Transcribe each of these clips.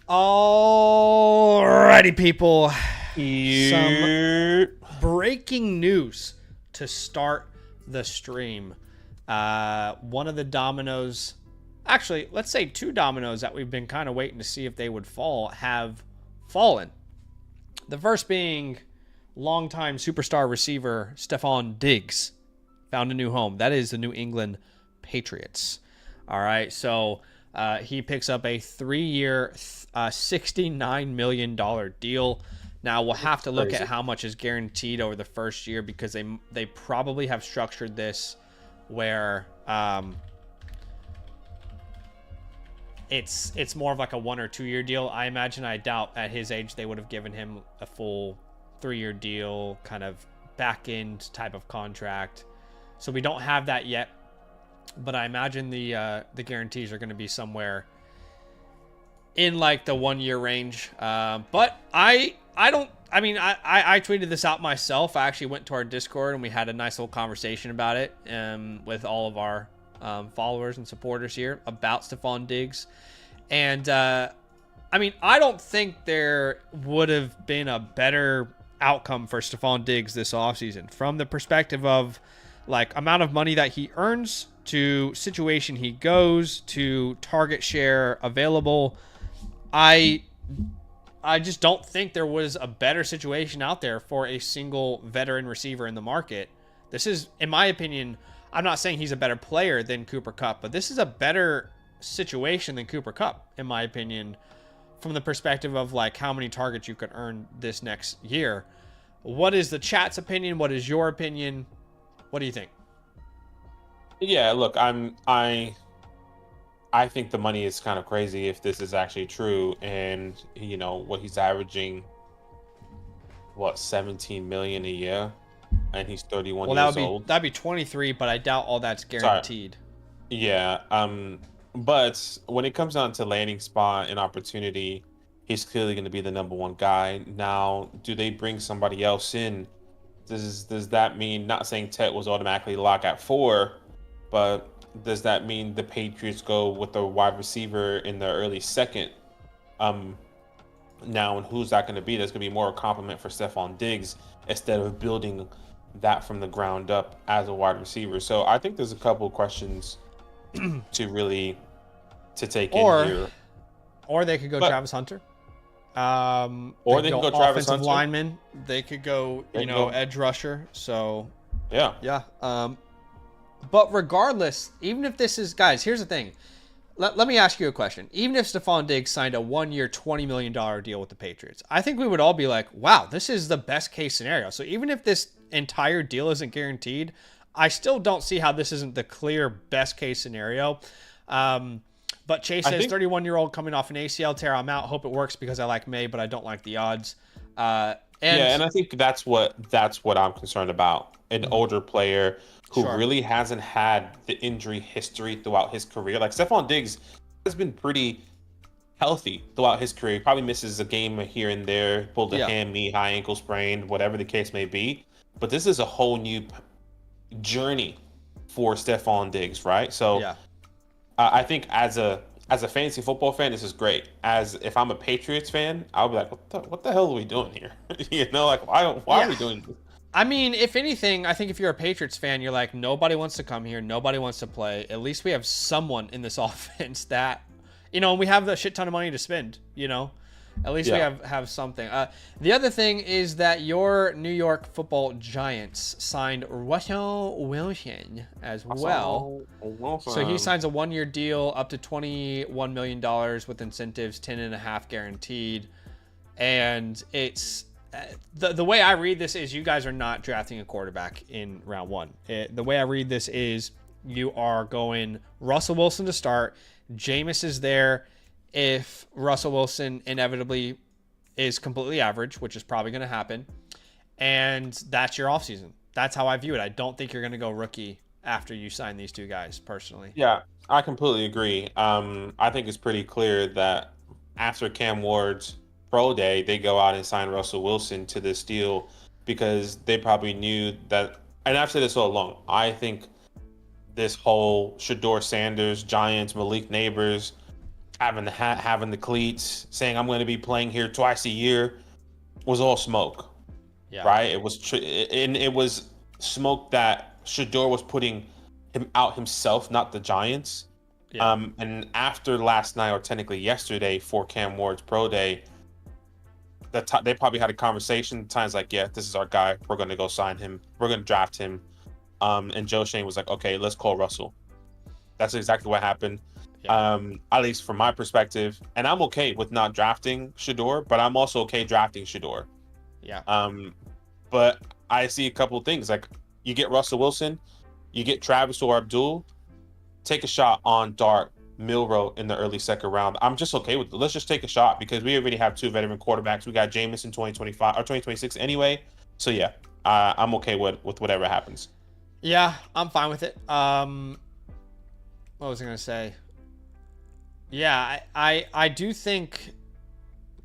Alrighty, people. Some Yeah. breaking news to start the stream. One of the dominoes, actually, let's say two dominoes that we've been kind of waiting to see if they would fall, have fallen. The first being longtime superstar receiver Stephon Diggs found a new home. That is the New England Patriots. All right, so he picks up a 3-year, $69 million deal. Now, we'll have to look at how much is guaranteed over the first year because they probably have structured this where it's more of like a 1 or 2 year deal. I imagine, I doubt at his age they would have given him a full 3-year deal, kind of back end type of contract. So we don't have that yet. But I imagine the guarantees are going to be somewhere in like the 1 year range. But I tweeted this out myself. I actually went to our Discord and we had a nice little conversation about it with all of our followers and supporters here about Stephon Diggs. And I don't think there would have been a better outcome for Stephon Diggs this offseason from the perspective of like amount of money that he earns to situation he goes to target share available. I just don't think there was a better situation out there for a single veteran receiver in the market. This is, in my opinion, I'm not saying he's a better player than Cooper Kupp, but this is a better situation than Cooper Kupp, in my opinion, from the perspective of like how many targets you could earn this next year. What is the chat's opinion? What is your opinion? What do you think? Yeah, look, I think the money is kind of crazy if this is actually true, and what he's averaging, 17 million a year, and he's 31 years old. That'd be 23, but I doubt all that's guaranteed. Sorry. Yeah, but when it comes down to landing spot and opportunity, he's clearly going to be the number one guy. Now, do they bring somebody else in? Does that mean, not saying Tet was automatically locked at 4, but does that mean the Patriots go with a wide receiver in the early second? Now, and who's that going to be? That's going to be more a compliment for Stephon Diggs instead of building that from the ground up as a wide receiver. So I think there's a couple of questions to take in here. Or they could go Travis Hunter. Or they could go Travis Hunter. Lineman. They could go, edge rusher. So yeah. But regardless, even if this is, guys, here's the thing. Let me ask you a question. Even if Stephon Diggs signed a 1-year, $20 million deal with the Patriots, I think we would all be like, wow, this is the best case scenario. So even if this entire deal isn't guaranteed, I still don't see how this isn't the clear best case scenario. But Chase says, 31-year-old coming off an ACL tear, I'm out. Hope it works because I like May, but I don't like the odds. And I think that's what I'm concerned about. An older player who really hasn't had the injury history throughout his career. Like Stephon Diggs has been pretty healthy throughout his career. He probably misses a game here and there, pulled a hand, knee, high ankle sprain, whatever the case may be. But this is a whole new journey for Stephon Diggs, right? So I think as a fantasy football fan, this is great. As if I'm a Patriots fan, I'll be like, what the hell are we doing here? Why are we doing this? I mean, if anything, I think if you're a Patriots fan, you're like, nobody wants to come here. Nobody wants to play. At least we have someone in this offense that, and we have a shit ton of money to spend, At least we have something. The other thing is that your New York Football Giants signed Russell Wilson as well. So he signs a 1-year deal up to $21 million with incentives, 10.5 guaranteed. And it's the way I read this is you guys are not drafting a quarterback in round 1. The way I read this is you are going Russell Wilson to start. Jameis is there. If Russell Wilson inevitably is completely average, which is probably going to happen, and that's your offseason. That's how I view it. I don't think you're going to go rookie after you sign these two guys, personally. Yeah, I completely agree. I think it's pretty clear that after Cam Ward's pro day, they go out and sign Russell Wilson to this deal because they probably knew that, and I've said this all along, I think this whole Shador Sanders, Giants, Malik Neighbors, having the cleats, saying I'm going to be playing here twice a year, was all smoke. Yeah. Right. It was smoke that Shedeur was putting him out himself, not the Giants. Yeah. And after last night, or technically yesterday, for Cam Ward's pro day, they probably had a conversation. Times like, yeah, this is our guy. We're going to go sign him. We're going to draft him. And Joe Schoen was like, okay, let's call Russell. That's exactly what happened. Yeah. At least from my perspective. And I'm okay with not drafting Shedeur, but I'm also okay drafting Shedeur. Yeah. But I see a couple of things. Like, you get Russell Wilson, you get Travis or Abdul, take a shot on Dart, Milroe in the early second round. I'm just okay with it. Let's just take a shot because we already have 2 veteran quarterbacks. We got Jameis in 2025 or 2026 anyway. So yeah, I'm okay with whatever happens. Yeah, I'm fine with it. What was I gonna say? Yeah, I do think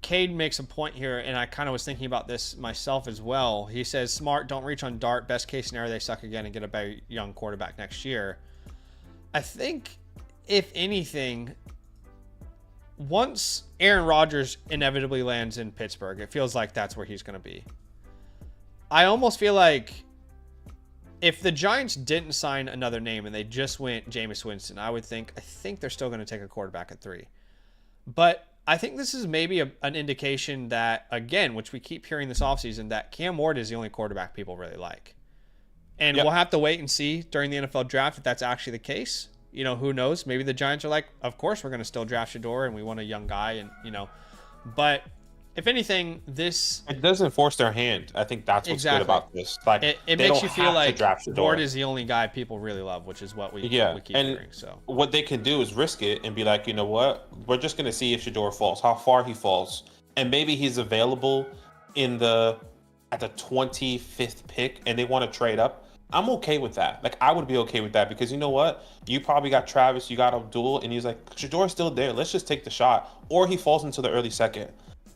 Cade makes a point here, and I kind of was thinking about this myself as well. He says, smart, don't reach on Dart. Best case scenario, they suck again and get a better young quarterback next year. I think, if anything, once Aaron Rodgers inevitably lands in Pittsburgh, it feels like that's where he's going to be. I almost feel like if the Giants didn't sign another name and they just went Jameis Winston, I think they're still going to take a quarterback at 3. But I think this is maybe an indication that, again, which we keep hearing this offseason, that Cam Ward is the only quarterback people really like. And We'll have to wait and see during the NFL draft if that's actually the case. You know, who knows? Maybe the Giants are like, of course we're going to still draft Shedeur and we want a young guy, and But if anything, it doesn't force their hand. I think that's what's good about this. Like, it makes you feel like Ward is the only guy people really love, which is what we keep hearing. So what they can do is risk it and be like, you know what? We're just going to see if Shedeur falls, how far he falls, and maybe he's available at the 25th pick, and they want to trade up. I'm okay with that. Like, I would be okay with that because you know what? You probably got Travis, you got Abdul, and he's like, Shadeur's still there. Let's just take the shot. Or he falls into the early second.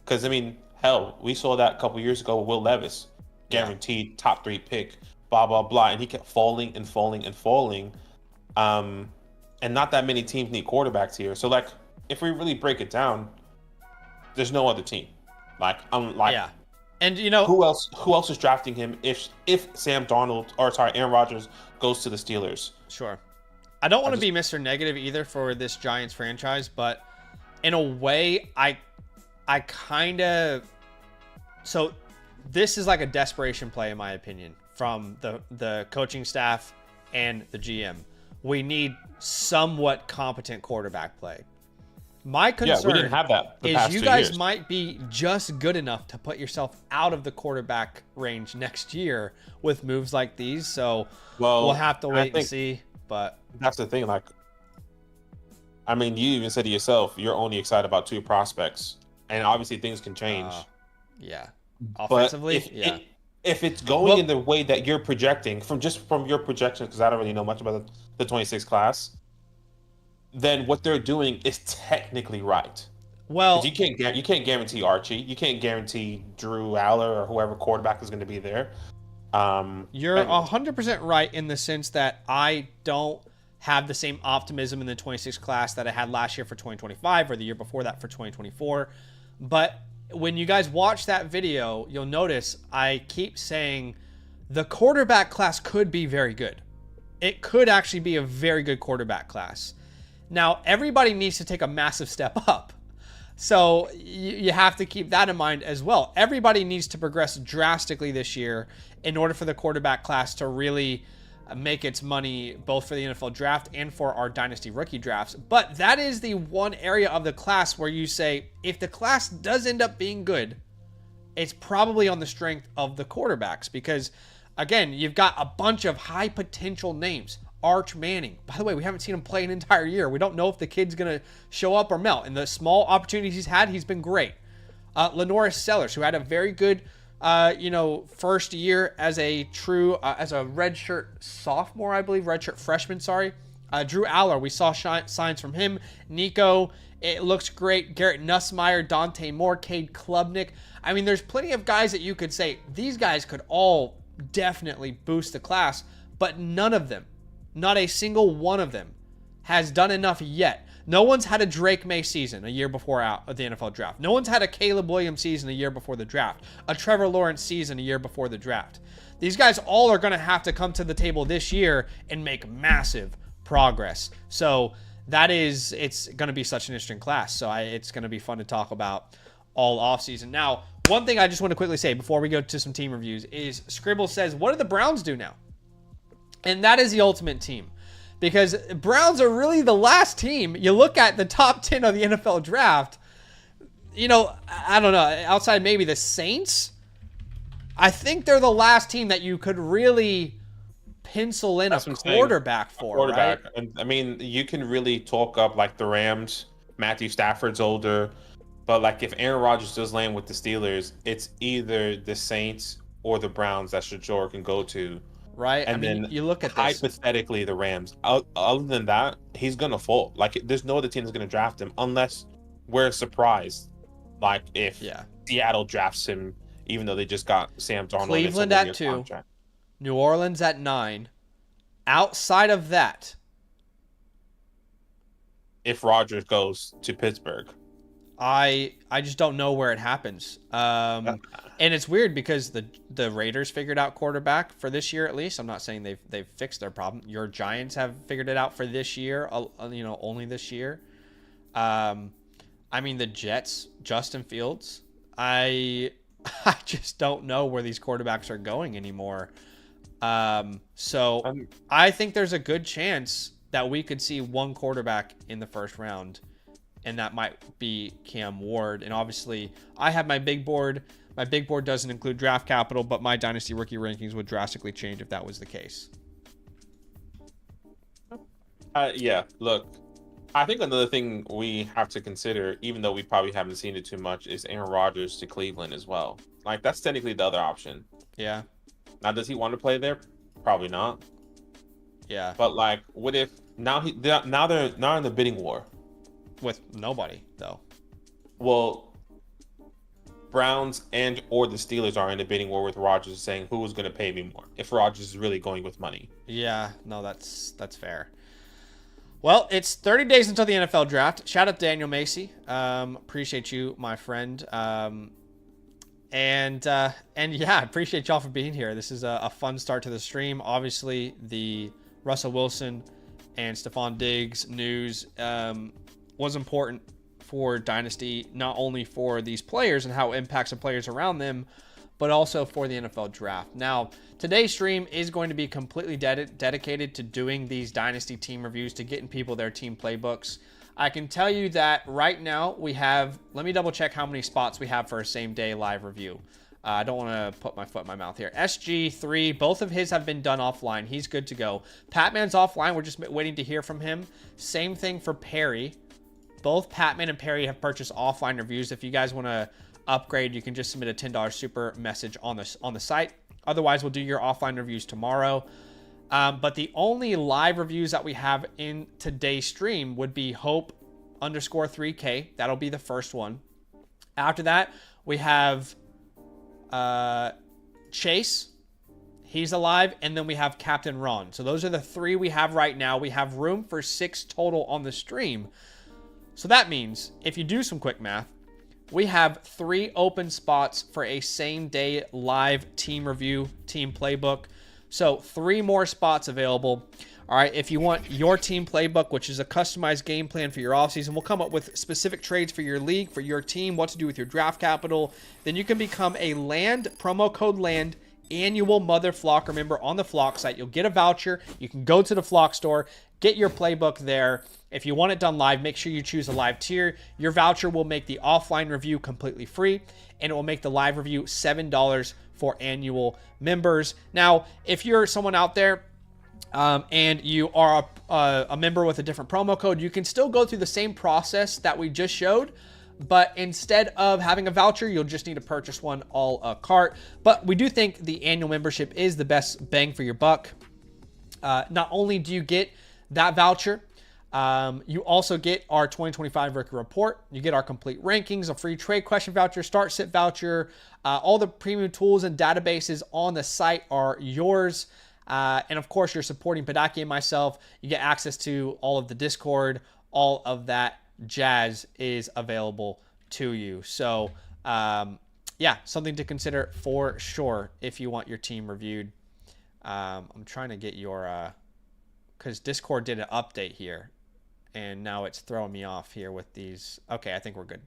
Because, I mean, hell, we saw that a couple years ago with Will Levis. Guaranteed top 3 pick, blah, blah, blah. And he kept falling and falling and falling. And not that many teams need quarterbacks here. So, like, if we really break it down, there's no other team. Yeah. And who else is drafting him if Aaron Rodgers goes to the Steelers? Sure. I don't want to be Mr. Negative either for this Giants franchise, but in a way, I kind of, so this is like a desperation play in my opinion from the coaching staff and the GM. We need somewhat competent quarterback play. My concern we didn't have that is you guys might be just good enough to put yourself out of the quarterback range next year with moves like these. So we'll have to wait and see. But that's the thing. Like, I mean, you even said to yourself, you're only excited about 2 prospects, and obviously things can change. Offensively, but if it's going in the way that you're projecting from your projections, because I don't really know much about the 26 class. Then what they're doing is technically right. Well, you can't guarantee Archie. You can't guarantee Drew Aller or whoever quarterback is going to be there. You're 100% right in the sense that I don't have the same optimism in the 26 class that I had last year for 2025 or the year before that for 2024. But when you guys watch that video, you'll notice I keep saying the quarterback class could be very good. It could actually be a very good quarterback class. Now, everybody needs to take a massive step up. So you have to keep that in mind as well. Everybody needs to progress drastically this year in order for the quarterback class to really make its money both for the NFL draft and for our Dynasty rookie drafts. But that is the one area of the class where you say, if the class does end up being good, it's probably on the strength of the quarterbacks. Because, again, you've got a bunch of high potential names. Arch Manning. By the way, we haven't seen him play an entire year. We don't know if the kid's going to show up or melt. In the small opportunities he's had, he's been great. Lenoris Sellers, who had a very good, first year as a true, as a redshirt sophomore, I believe, redshirt freshman, sorry. Drew Aller, we saw signs from him. Nico, it looks great. Garrett Nussmeier, Dante Moore, Cade Klubnik. I mean, there's plenty of guys that you could say, these guys could all definitely boost the class, but none of them, not a single one of them, has done enough yet. No one's had a Drake May season a year before out of the NFL draft. No one's had a Caleb Williams season a year before the draft. A Trevor Lawrence season a year before the draft. These guys all are going to have to come to the table this year and make massive progress. So it's going to be such an interesting class. So it's going to be fun to talk about all offseason. Now, one thing I just want to quickly say before we go to some team reviews is Scribble says, what do the Browns do now? And that is the ultimate team. Because Browns are really the last team. You look at the top 10 of the NFL draft, I don't know, outside maybe the Saints, I think they're the last team that you could really pencil in a quarterback for, right? And, I mean, you can really talk up like the Rams. Matthew Stafford's older. But like if Aaron Rodgers does land with the Steelers, it's either the Saints or the Browns that Shador can go to. Right. And then you look at hypothetically the Rams. Other than that, he's going to fall. Like there's no other team that's going to draft him unless we're surprised. Like if Seattle drafts him, even though they just got Sam Darnold. Cleveland at 2. Contract. New Orleans at 9. Outside of that, if Rodgers goes to Pittsburgh, I just don't know where it happens. And it's weird because the Raiders figured out quarterback for this year at least. I'm not saying they've fixed their problem. Your Giants have figured it out for this year, only this year. The Jets, Justin Fields. I just don't know where these quarterbacks are going anymore. So I think there's a good chance that we could see one quarterback in the first round, and that might be Cam Ward. And obviously, I have my big board. My big board doesn't include draft capital, but my Dynasty rookie rankings would drastically change if that was the case. Look, I think another thing we have to consider, even though we probably haven't seen it too much, is Aaron Rodgers to Cleveland as well. Like, that's technically the other option. Yeah. Now, does he want to play there? Probably not. Yeah. But, like, what if now they're in the bidding war? With nobody, though. Well, Browns and or the Steelers are in the bidding war with Rodgers saying who is going to pay me more if Rodgers is really going with money. Yeah, no, that's fair. Well, it's 30 days until the NFL draft. Shout out to Daniel Macy. Appreciate you, my friend. And yeah, appreciate y'all for being here. This is a fun start to the stream. Obviously, the Russell Wilson and Stephon Diggs news was important for Dynasty, not only for these players and how it impacts the players around them, but also for the NFL draft. Now, today's stream is going to be completely dedicated to doing these Dynasty team reviews, to getting people their team playbooks. I can tell you that right now we have, let me double check how many spots we have for a same day live review. I don't want to put my foot in my mouth here. SG3, both of his have been done offline. He's good to go. Patman's offline. We're just waiting to hear from him. Same thing for Perry. Both Patman and Perry have purchased offline reviews. If you guys want to upgrade, you can just submit a $10 super message on the site. Otherwise, we'll do your offline reviews tomorrow. But the only live reviews that we have in today's stream would be Hope_3K. That'll be the first one. After that, we have Chase. He's alive. And then we have Captain Ron. So those are the 3 we have right now. We have room for 6 total on the stream. So that means, if you do some quick math, we have 3 open spots for a same-day live team review, team playbook. So 3 more spots available. All right, if you want your team playbook, which is a customized game plan for your offseason, we'll come up with specific trades for your league, for your team, what to do with your draft capital. Then you can become a promo code LAND, annual Mother Flocker member on the Flock site. You'll get a voucher. You can go to the Flock store, get your playbook there. If you want it done live, make sure you choose a live tier. Your voucher will make the offline review completely free, and it will make the live review $7 for annual members. Now, if you're someone out there and you are a member with a different promo code, you can still go through the same process that we just showed, but instead of having a voucher, you'll just need to purchase one a la carte. But we do think the annual membership is the best bang for your buck. Not only do you get that voucher, you also get our 2025 rookie report. You get our complete rankings, a free trade question voucher, start sit voucher. All the premium tools and databases on the site are yours. And of course, you're supporting Padaki and myself. You get access to all of the Discord, all of that jazz is available to you. So, yeah, something to consider for sure if you want your team reviewed. I'm trying to get your, because Discord did an update here, and now it's throwing me off here with these. Okay, I think we're good.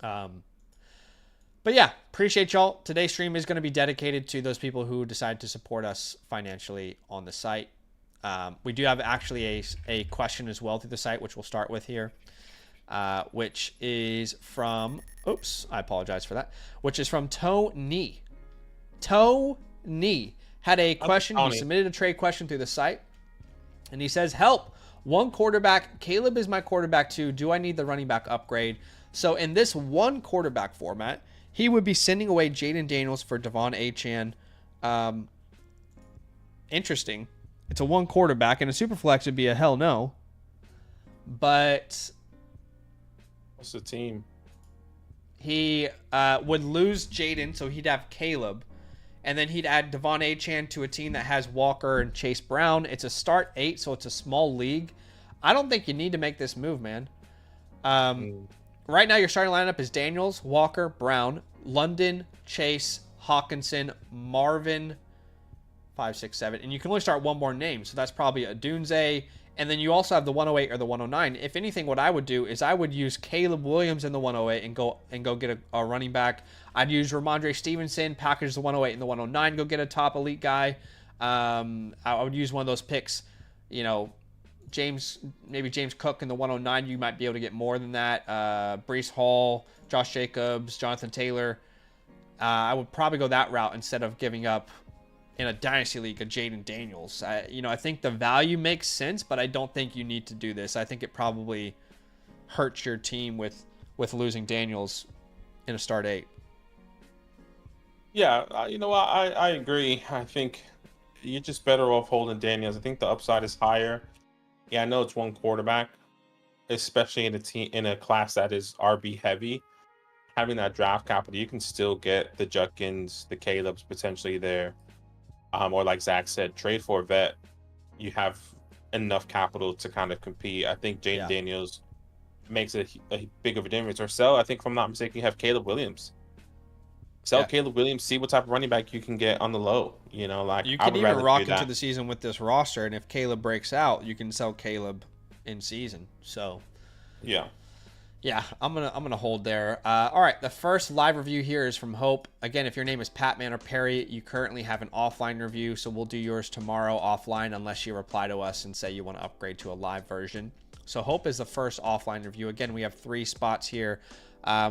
But yeah, appreciate y'all. Today's stream is going to be dedicated to those people who decide to support us financially on the site. We do have actually a question as well through the site, which we'll start with here, which is from, oops, I apologize for that, which is from Tony. Tony had a question. He submitted a trade question through the site, and he says, help, one quarterback. Caleb is my quarterback too. Do I need the running back upgrade? So in this one quarterback format, he would be sending away Jaden Daniels for Devon Achane. Interesting. It's a one quarterback, and a super flex would be a hell no. But what's the team? He would lose Jaden, so he'd have Caleb. And then he'd add Devon Achane to a team that has Walker and Chase Brown. It's a start 8, so it's a small league. I don't think you need to make this move, man. Right now, your starting lineup is Daniels, Walker, Brown, London, Chase, Hawkinson, Marvin, 5, 6, 7. And you can only start one more name, so that's probably a Dunze. And then you also have the 108 or the 109. If anything, what I would do is I would use Caleb Williams in the 108 and go get a running back. I'd use Ramondre Stevenson, package the 108 and the 109, go get a top elite guy. I would use one of those picks, maybe James Cook in the 109. You might be able to get more than that. Breece Hall, Josh Jacobs, Jonathan Taylor. I would probably go that route instead of giving up in a dynasty league a Jaden Daniels. I think the value makes sense, but I don't think you need to do this. I think it probably hurts your team with losing Daniels in a start 8. Yeah, I agree. I think you're just better off holding Daniels. I think the upside is higher. Yeah, I know it's one quarterback, especially in a class that is RB heavy. Having that draft capital, you can still get the Judkins, the Calebs potentially there. Or like Zach said, trade for a vet. You have enough capital to kind of compete. I think Jaden Daniels makes a big of a difference. Or sell, I think if I'm not mistaken, you have Caleb Williams. Caleb Williams, see what type of running back you can get on the low. You can even rock into the season with this roster, and if Caleb breaks out, you can sell Caleb in season. So, yeah, I'm gonna hold there. All right, the first live review here is from Hope. Again, if your name is Patman or Perry, you currently have an offline review, so we'll do yours tomorrow offline unless you reply to us and say you want to upgrade to a live version. So Hope is the first offline review. Again, we have 3 spots here.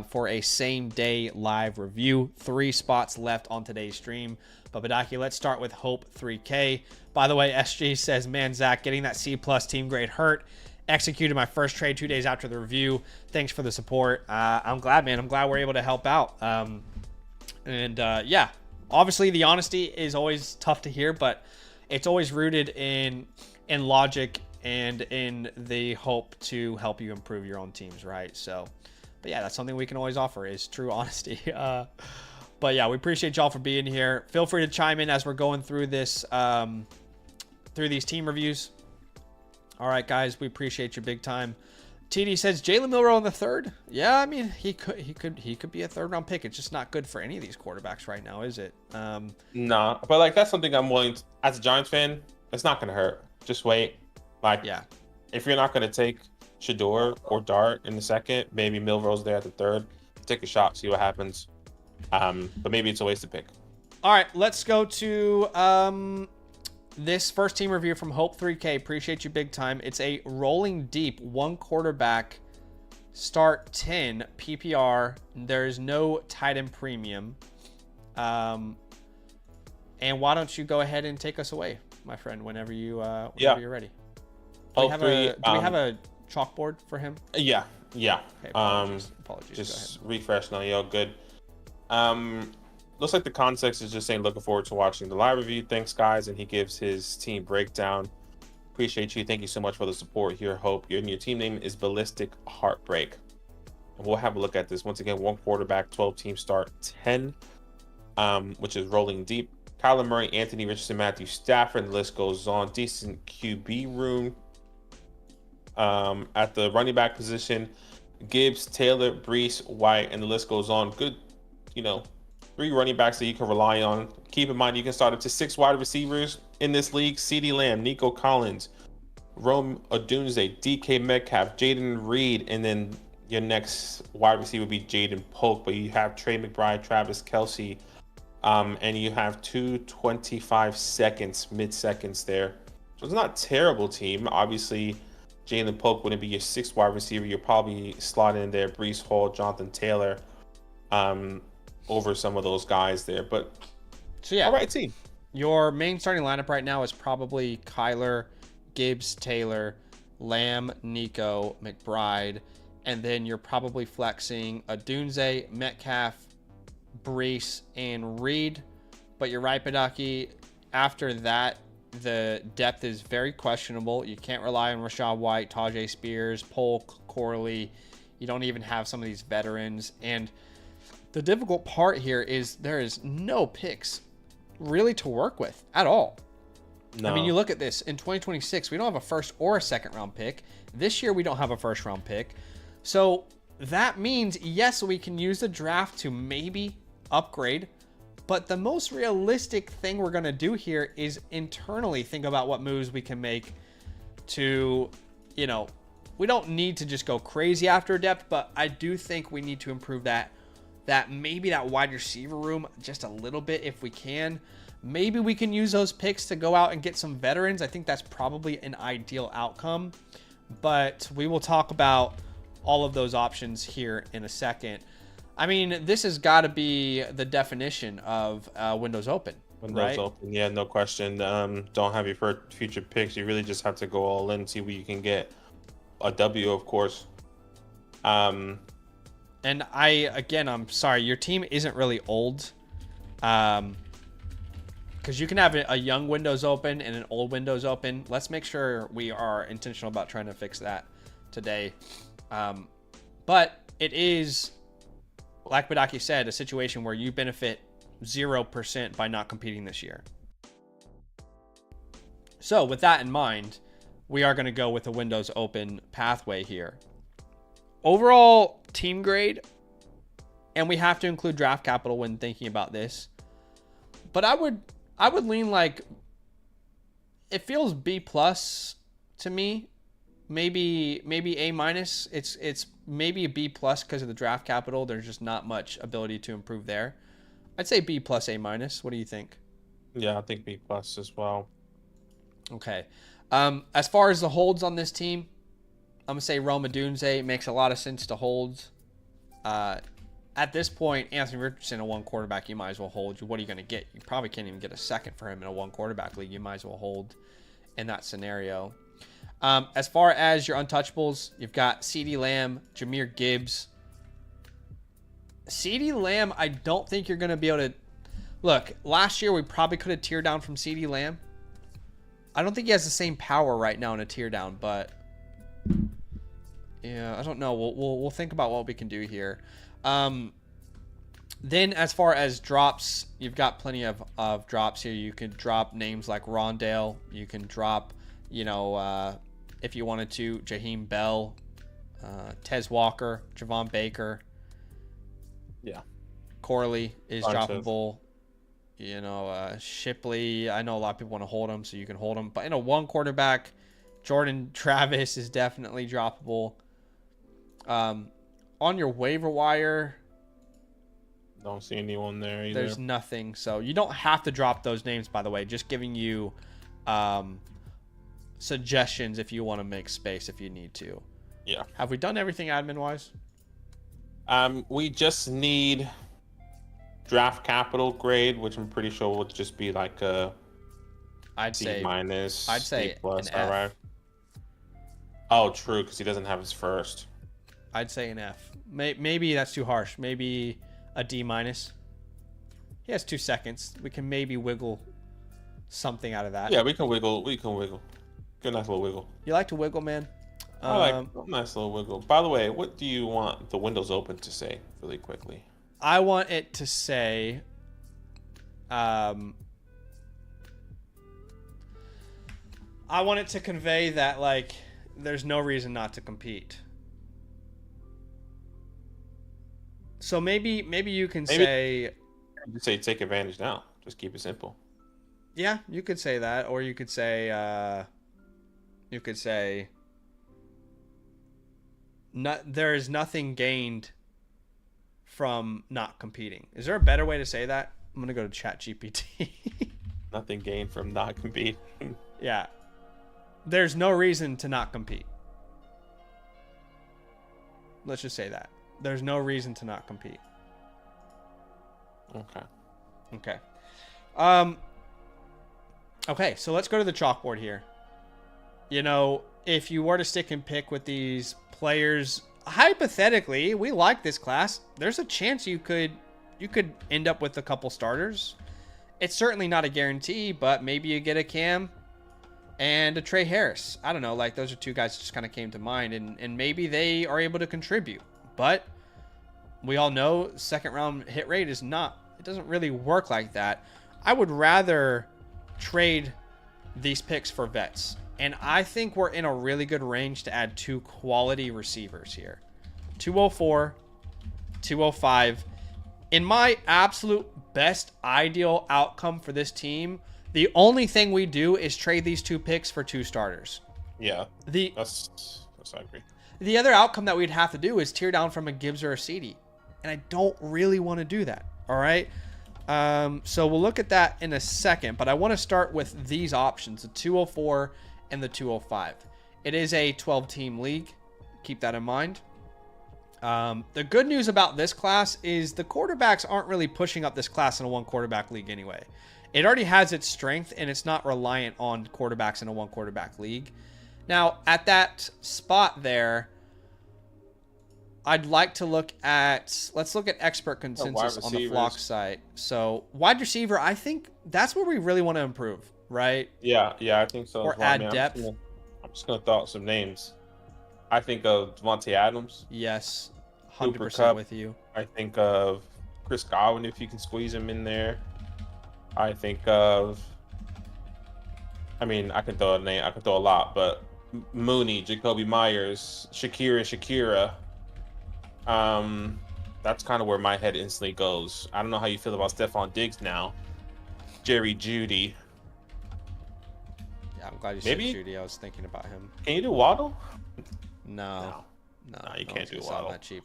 For a same-day live review. 3 spots left on today's stream. But Badaki, let's start with Hope 3K. By the way, SG says, man, Zach, getting that C+ team grade hurt. Executed my first trade 2 days after the review. Thanks for the support. I'm glad, man. I'm glad we're able to help out. Yeah, obviously the honesty is always tough to hear, but it's always rooted in logic and in the hope to help you improve your own teams, right? So... But yeah, that's something we can always offer is true honesty. But yeah, we appreciate y'all for being here. Feel free to chime in as we're going through this, through these team reviews. All right, guys, we appreciate you big time. TD says Jalen Milroe in the 3rd. Yeah, I mean he could be a 3rd round pick. It's just not good for any of these quarterbacks right now, is it? Nah, but that's something I'm willing to, as a Giants fan, it's not gonna hurt. Just wait. If you're not gonna take Shador or Dart in the 2nd, maybe Milroe's there at the 3rd. Take a shot, see what happens. But maybe it's a wasted pick. All right, let's go to this first team review from Hope 3K. Appreciate you big time. It's a rolling deep 1 quarterback start 10 PPR. There's no tight end premium. And why don't you go ahead and take us away, my friend, whenever you're ready. Do we have a chalkboard for him? Yeah. Okay, apologies. Just refresh now. Yo, good. Looks like the context is just saying looking forward to watching the live review. Thanks, guys. And he gives his team breakdown. Appreciate you. Thank you so much for the support here. Hope your team name is Ballistic Heartbreak. And we'll have a look at this. Once again, 1 quarterback, 12 team start 10, which is rolling deep. Kyler Murray, Anthony Richardson, Matthew Stafford. The list goes on. Decent QB room. At the running back position, Gibbs, Taylor, Brees, White, and the list goes on. Good, 3 running backs that you can rely on. Keep in mind, you can start up to 6 wide receivers in this league. CeeDee Lamb, Nico Collins, Rome Odunze, DK Metcalf, Jaden Reed, and then your next wide receiver would be Jaden Polk. But you have Trey McBride, Travis Kelce, and you have 225 seconds, mid-seconds there. So it's not a terrible team. Obviously, Jalen Polk wouldn't be your 6th wide receiver. You'll probably slot in there Brees Hall, Jonathan Taylor, over some of those guys there. But so yeah, all right, team. Your main starting lineup right now is probably Kyler, Gibbs, Taylor, Lamb, Nico, McBride, and then you're probably flexing Odunze, Metcalf, Brees, and Reed. But you're right, Badaki. After that, the depth is very questionable. You can't rely on Rachaad White, Tajay Spears, Polk, Corley. You don't even have some of these veterans. And the difficult part here is there is no picks really to work with at all. No. I mean, you look at this. In 2026, we don't have a first or a second round pick. This year, we don't have a first round pick. So that means, yes, we can use the draft to maybe upgrade. But the most realistic thing we're going to do here is internally think about what moves we can make to, we don't need to just go crazy after depth, but I do think we need to improve that maybe that wide receiver room just a little bit if we can. Maybe we can use those picks to go out and get some veterans. I think that's probably an ideal outcome, but we will talk about all of those options here in a second. I mean, this has got to be the definition of Windows Open. Windows Open, yeah, no question. Don't have your future picks. You really just have to go all in and see what you can get. A W, of course. And I'm sorry, your team isn't really old. Because you can have a young Windows Open and an old Windows Open. Let's make sure we are intentional about trying to fix that today. But it is, like Badaki said, a situation where you benefit 0% by not competing this year. So with that in mind, we are going to go with a Windows Open pathway here. Overall team grade, and we have to include draft capital when thinking about this, but I would lean like, it feels B+ to me. Maybe A-. It's maybe a B+ because of the draft capital. There's just not much ability to improve there. I'd say B+ A-. What do you think? Yeah, I think B+ as well. Okay. As far as the holds on this team, I'm gonna say Rome Odunze makes a lot of sense to hold. At this point, Anthony Richardson, a 1 quarterback, you might as well hold. What are you gonna get? You probably can't even get a second for him in a 1 quarterback league. You might as well hold in that scenario. As far as your untouchables, you've got CeeDee Lamb, Jahmyr Gibbs. CeeDee Lamb, I don't think you're going to be able to... Look, last year we probably could have tear down from CeeDee Lamb. I don't think he has the same power right now in a tear down, but... yeah, I don't know. We'll think about what we can do here. Then as far as drops, you've got plenty of drops here. You can drop names like Rondale. You can drop, if you wanted to, Jaheim Bell, Tez Walker, Javon Baker. Yeah. Corley is droppable. Shipley, I know a lot of people want to hold him, so you can hold him. But in a 1 quarterback, Jordan Travis is definitely droppable. On your waiver wire, don't see anyone there either. There's nothing. So you don't have to drop those names, by the way. Just giving you suggestions if you want to make space if you need to. Yeah. Have we done everything admin-wise? We just need draft capital grade, which I'm pretty sure would just be like a I'd say A+, an F. Right? Oh, true, because he doesn't have his first. I'd say an F. Maybe that's too harsh. Maybe a D-. He has 2 seconds. We can maybe wiggle something out of that. Yeah, we can wiggle. Good, nice little wiggle. You like to wiggle, man? I like a nice little wiggle. By the way, what do you want the Windows Open to say really quickly? I want it to say, I want it to convey that, like, there's no reason not to compete. So maybe you can say take advantage now. Just keep it simple. Yeah, you could say that, or you could say there is nothing gained from not competing. Is there a better way to say that? I'm gonna go to ChatGPT. Nothing gained from not competing. Yeah, there's no reason to not compete. Let's just say that there's no reason to not compete. Okay. Okay, so let's go to the chalkboard here. You know, if you were to stick and pick with these players, hypothetically, we like this class. There's a chance you could end up with a couple starters. It's certainly not a guarantee, but maybe you get a Cam and a Trey Harris. I don't know, like those are two guys that just kind of came to mind, and maybe they are able to contribute. But we all know second round hit rate is not, it doesn't really work like that. I would rather trade these picks for vets. And I think we're in a really good range to add 2 quality receivers here. 204, 205. In my absolute best ideal outcome for this team, the only thing we do is trade these 2 picks for 2 starters. Yeah, that's I agree. The other outcome that we'd have to do is tear down from a Gibbs or a CD. And I don't really want to do that. All right. So we'll look at that in a second, but I want to start with these options, the 204 and the 205. It is a 12-team league. Keep that in mind. The good news about this class is the quarterbacks aren't really pushing up this class in a 1-quarterback league anyway. It already has its strength, and it's not reliant on quarterbacks in a 1-quarterback league. Now, at that spot there, I'd like to look at, let's look at expert consensus on the Flock site. So wide receiver, I think that's where we really want to improve, right? Yeah, I think so. Or add depth. I'm just going to throw out some names. I think of Devontae Adams. Yes, 100% with you. I think of Chris Godwin if you can squeeze him in there. I think of, I mean, I can throw a name, I can throw a lot, but Mooney, Jacoby Myers, Shakira. That's kind of where my head instantly goes. I don't know how you feel about Stephon Diggs now. Jerry Jeudy. Yeah, I'm glad you said Jeudy. I was thinking about him. Can you do Waddle? No, you can't do Waddle. That cheap.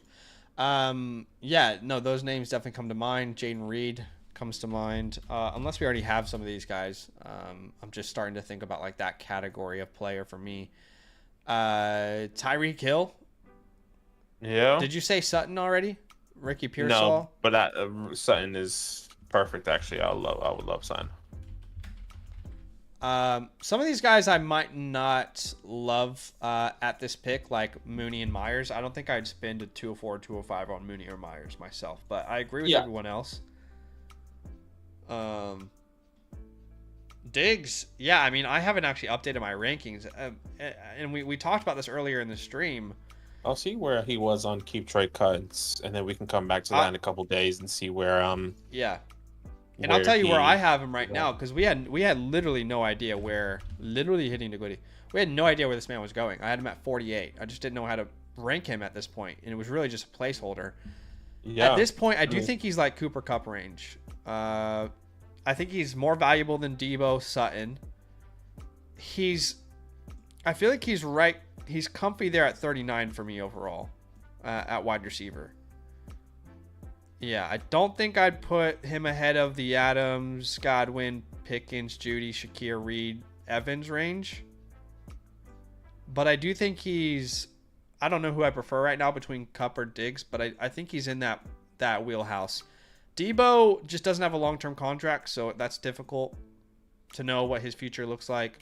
Yeah, no, those names definitely come to mind. Jaden Reed comes to mind. Unless we already have some of these guys. I'm just starting to think about like that category of player for me. Tyreek Hill. Yeah. Did you say Sutton already? Ricky Pearsall? No, but that Sutton is perfect. Actually, I would love Sutton. Some of these guys I might not love at this pick, like Mooney and Myers. I don't think I'd spend a 204 or 205 on Mooney or Myers myself, but I agree with everyone else. Diggs, yeah, I mean, I haven't actually updated my rankings, and we talked about this earlier in the stream. I'll see where he was on Keep Trade Cuts, and then we can come back to that in a couple days and see where yeah. And I'll tell you where I have him right now, because we had literally no idea where, literally hitting the goodie. We had no idea where this man was going. I had him at 48. I just didn't know how to rank him at this point, and it was really just a placeholder. Yeah. At this point, I do think he's like Cooper Kupp range. I think he's more valuable than Debo, Sutton. I feel like he's right. He's comfy there at 39 for me overall at wide receiver. Yeah, I don't think I'd put him ahead of the Adams, Godwin, Pickens, Jeudy, Shakir, Reed, Evans range. But I do think I don't know who I prefer right now between Kupp or Diggs, but I think he's in that wheelhouse. Debo just doesn't have a long-term contract, so that's difficult to know what his future looks like.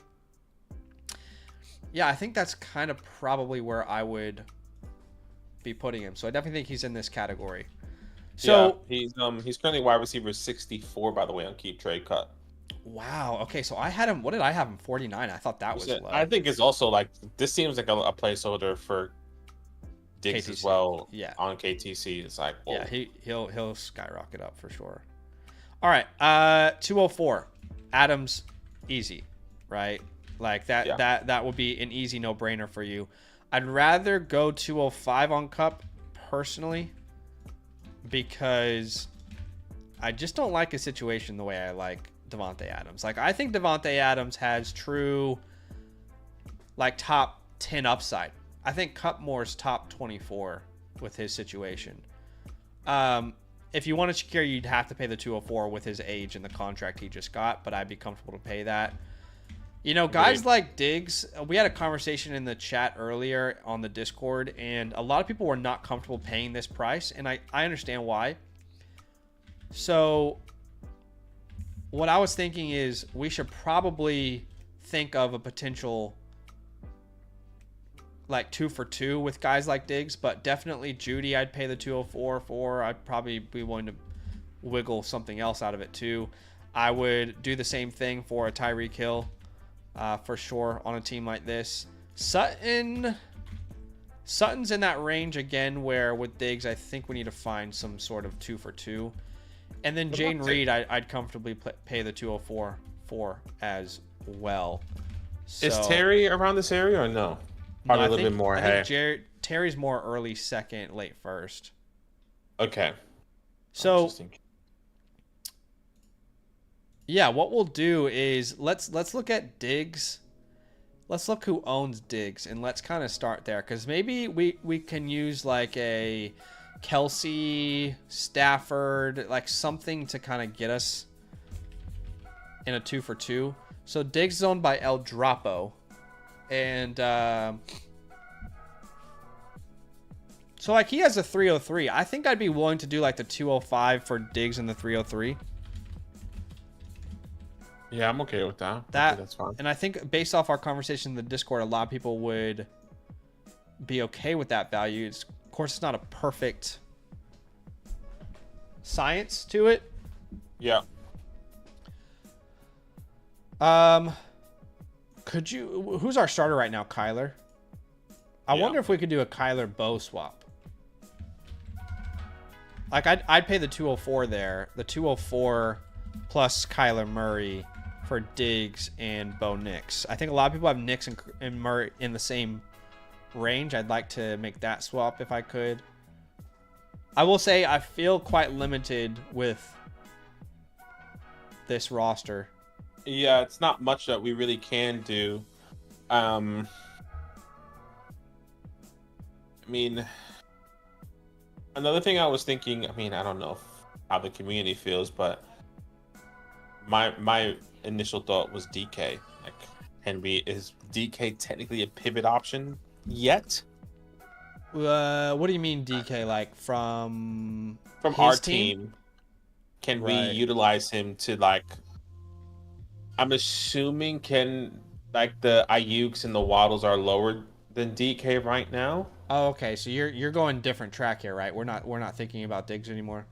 Yeah, I think that's kind of probably where I would be putting him. So I definitely think he's in this category. So yeah, he's currently wide receiver 64, by the way, on Keep Trade Cut. Wow. Okay, so I had him. What did I have him? 49. I thought that was low. I think it's also like this seems like a placeholder for Diggs KTC as well. Yeah. On KTC, it's like whoa. Yeah, he'll skyrocket up for sure. All right, 204, Adams, easy, right? Like that would be an easy no-brainer for you. I'd rather go 205 on Cup personally, because I just don't like a situation the way I like Devontae Adams. Like, I think Devontae Adams has true, like, top 10 upside. I think Cup Moore's top 24 with his situation. If you want to secure, you'd have to pay the 204 with his age and the contract he just got, but I'd be comfortable to pay that. You know, guys like Diggs, we had a conversation in the chat earlier on the Discord, and a lot of people were not comfortable paying this price, and I understand why. So what I was thinking is we should probably think of a potential like 2 for 2 with guys like Diggs, but definitely Judy I'd pay the 204 for. I'd probably be willing to wiggle something else out of it too. I would do the same thing for a Tyreek Hill for sure on a team like this. Sutton's in that range again where with Diggs I think we need to find some sort of 2 for 2. And then Jane Reed, I'd comfortably pay the 204 for as well. So, is Terry around this area or no? Probably a little bit more. I think Terry's more early second, late first. Okay. So, yeah, what we'll do is let's look at Diggs. Let's look who owns Diggs, and let's kind of start there, because maybe we can use like a Kelsey, Stafford, like something to kind of get us in a 2 for 2. So Diggs is owned by El Drapo, and so like he has a 303. I think I'd be willing to do like the 205 for Diggs and the 303. Yeah, I'm okay with that. That's fine. And I think based off our conversation in the Discord, a lot of people would be okay with that value. Of course, it's not a perfect science to it. Yeah. Who's our starter right now? Kyler. I wonder if we could do a Kyler Bo swap. Like I'd pay the 204 there, the 204 plus Kyler Murray for Diggs and Bo Nix. I think a lot of people have Nix and Murray in the same range. I'd like to make that swap if I could. I will say I feel quite limited with this roster. Yeah, it's not much that we really can do. I mean, another thing I was thinking, I mean, I don't know how the community feels, but my initial thought was DK. Like, is DK technically a pivot option yet? What do you mean DK? Like from our team? Can we utilize him to, like, I'm assuming like the Ayuks and the Waddles are lower than DK right now? Oh, okay. So you're going different track here, right? We're not thinking about Diggs anymore.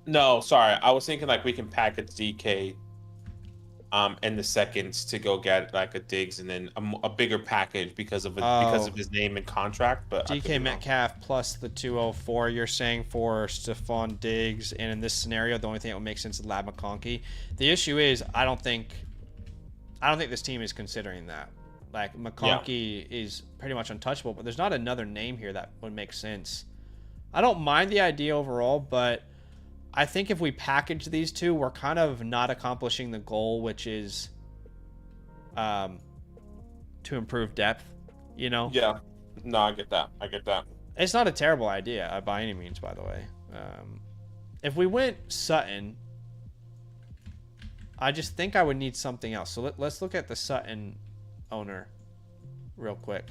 No, sorry. I was thinking like we can package DK in the seconds to go get like a Diggs and then a bigger package because of his name and contract. But DK Metcalf plus the 204 you're saying for Stephon Diggs, and in this scenario the only thing that would make sense is Lab McConkey. The issue is I don't think this team is considering that. Like McConkey is pretty much untouchable, but there's not another name here that would make sense. I don't mind the idea overall, but I think if we package these two, we're kind of not accomplishing the goal, which is to improve depth, you know? Yeah. No, I get that. It's not a terrible idea by any means, by the way. If we went Sutton, I just think I would need something else. So let's look at the Sutton owner real quick.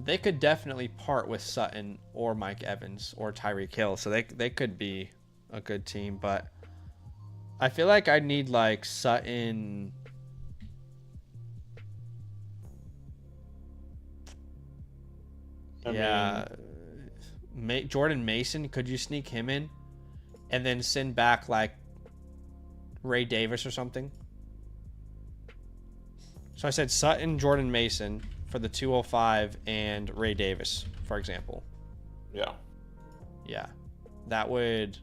They could definitely part with Sutton or Mike Evans or Tyreek Hill, so they could be a good team, but I feel like I need like Sutton. Jordan Mason, could you sneak him in and then send back like Ray Davis or something? So I said Sutton, Jordan Mason for the 205 and Ray Davis, for example. Yeah. Yeah. That would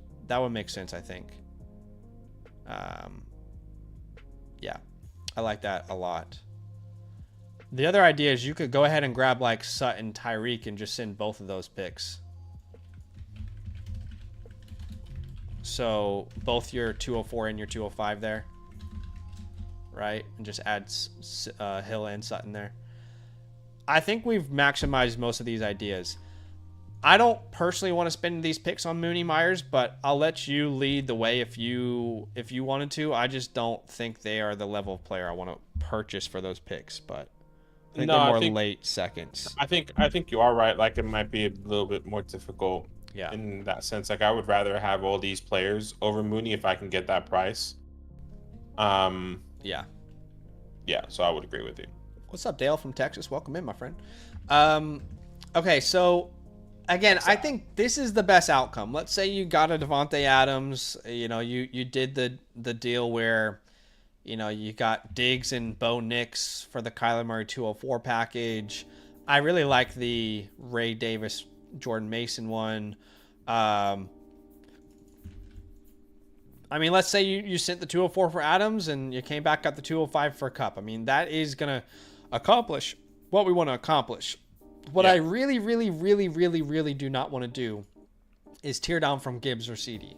make sense, I think. Yeah, I like that a lot. The other idea is you could go ahead and grab like Sutton, Tyreek, and just send both of those picks. So both your 204 and your 205 there, right? And just add Hill and Sutton there. I think we've maximized most of these ideas. I don't personally want to spend these picks on Mooney Myers, but I'll let you lead the way if you wanted to. I just don't think they are the level of player I want to purchase for those picks, but I think they're more late seconds. I think you are right. Like, it might be a little bit more difficult. Yeah. In that sense, like, I would rather have all these players over Mooney if I can get that price. Yeah. Yeah, so I would agree with you. What's up, Dale from Texas? Welcome in, my friend. Okay, so again, I think this is the best outcome. Let's say you got a Devontae Adams. You know, you did the deal where, you know, you got Diggs and Bo Nix for the Kyler Murray 204 package. I really like the Ray Davis, Jordan Mason one. I mean, let's say you sent the 204 for Adams and you came back, got the 205 for Kupp. I mean, that is going to accomplish what we want to accomplish. What I really, really, really, really, really do not want to do is tear down from Gibbs or CD.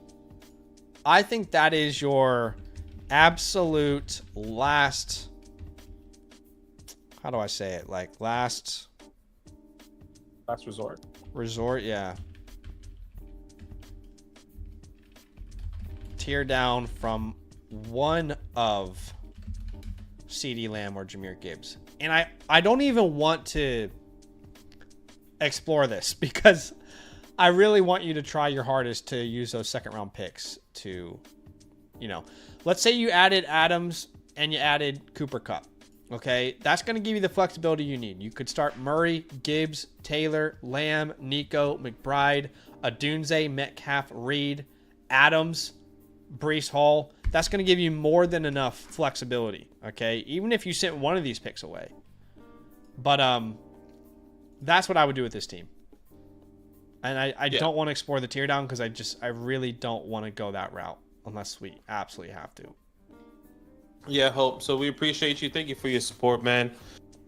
I think that is your absolute last, how do I say it? Like last resort. Resort, yeah. Tear down from one of CeeDee Lamb or Jahmyr Gibbs. And I don't even want to explore this because I really want you to try your hardest to use those second round picks to, you know, let's say you added Adams and you added Cooper Kupp. Okay, that's going to give you the flexibility you need. You could start Murray, Gibbs, Taylor, Lamb, Nico, McBride, Adunze, Metcalf, Reed, Adams, Breece Hall. That's going to give you more than enough flexibility, okay? Even if you sent one of these picks away. But that's what I would do with this team. And I don't want to explore the tear down because I really don't want to go that route unless we absolutely have to. Yeah, Hope. So we appreciate you. Thank you for your support, man.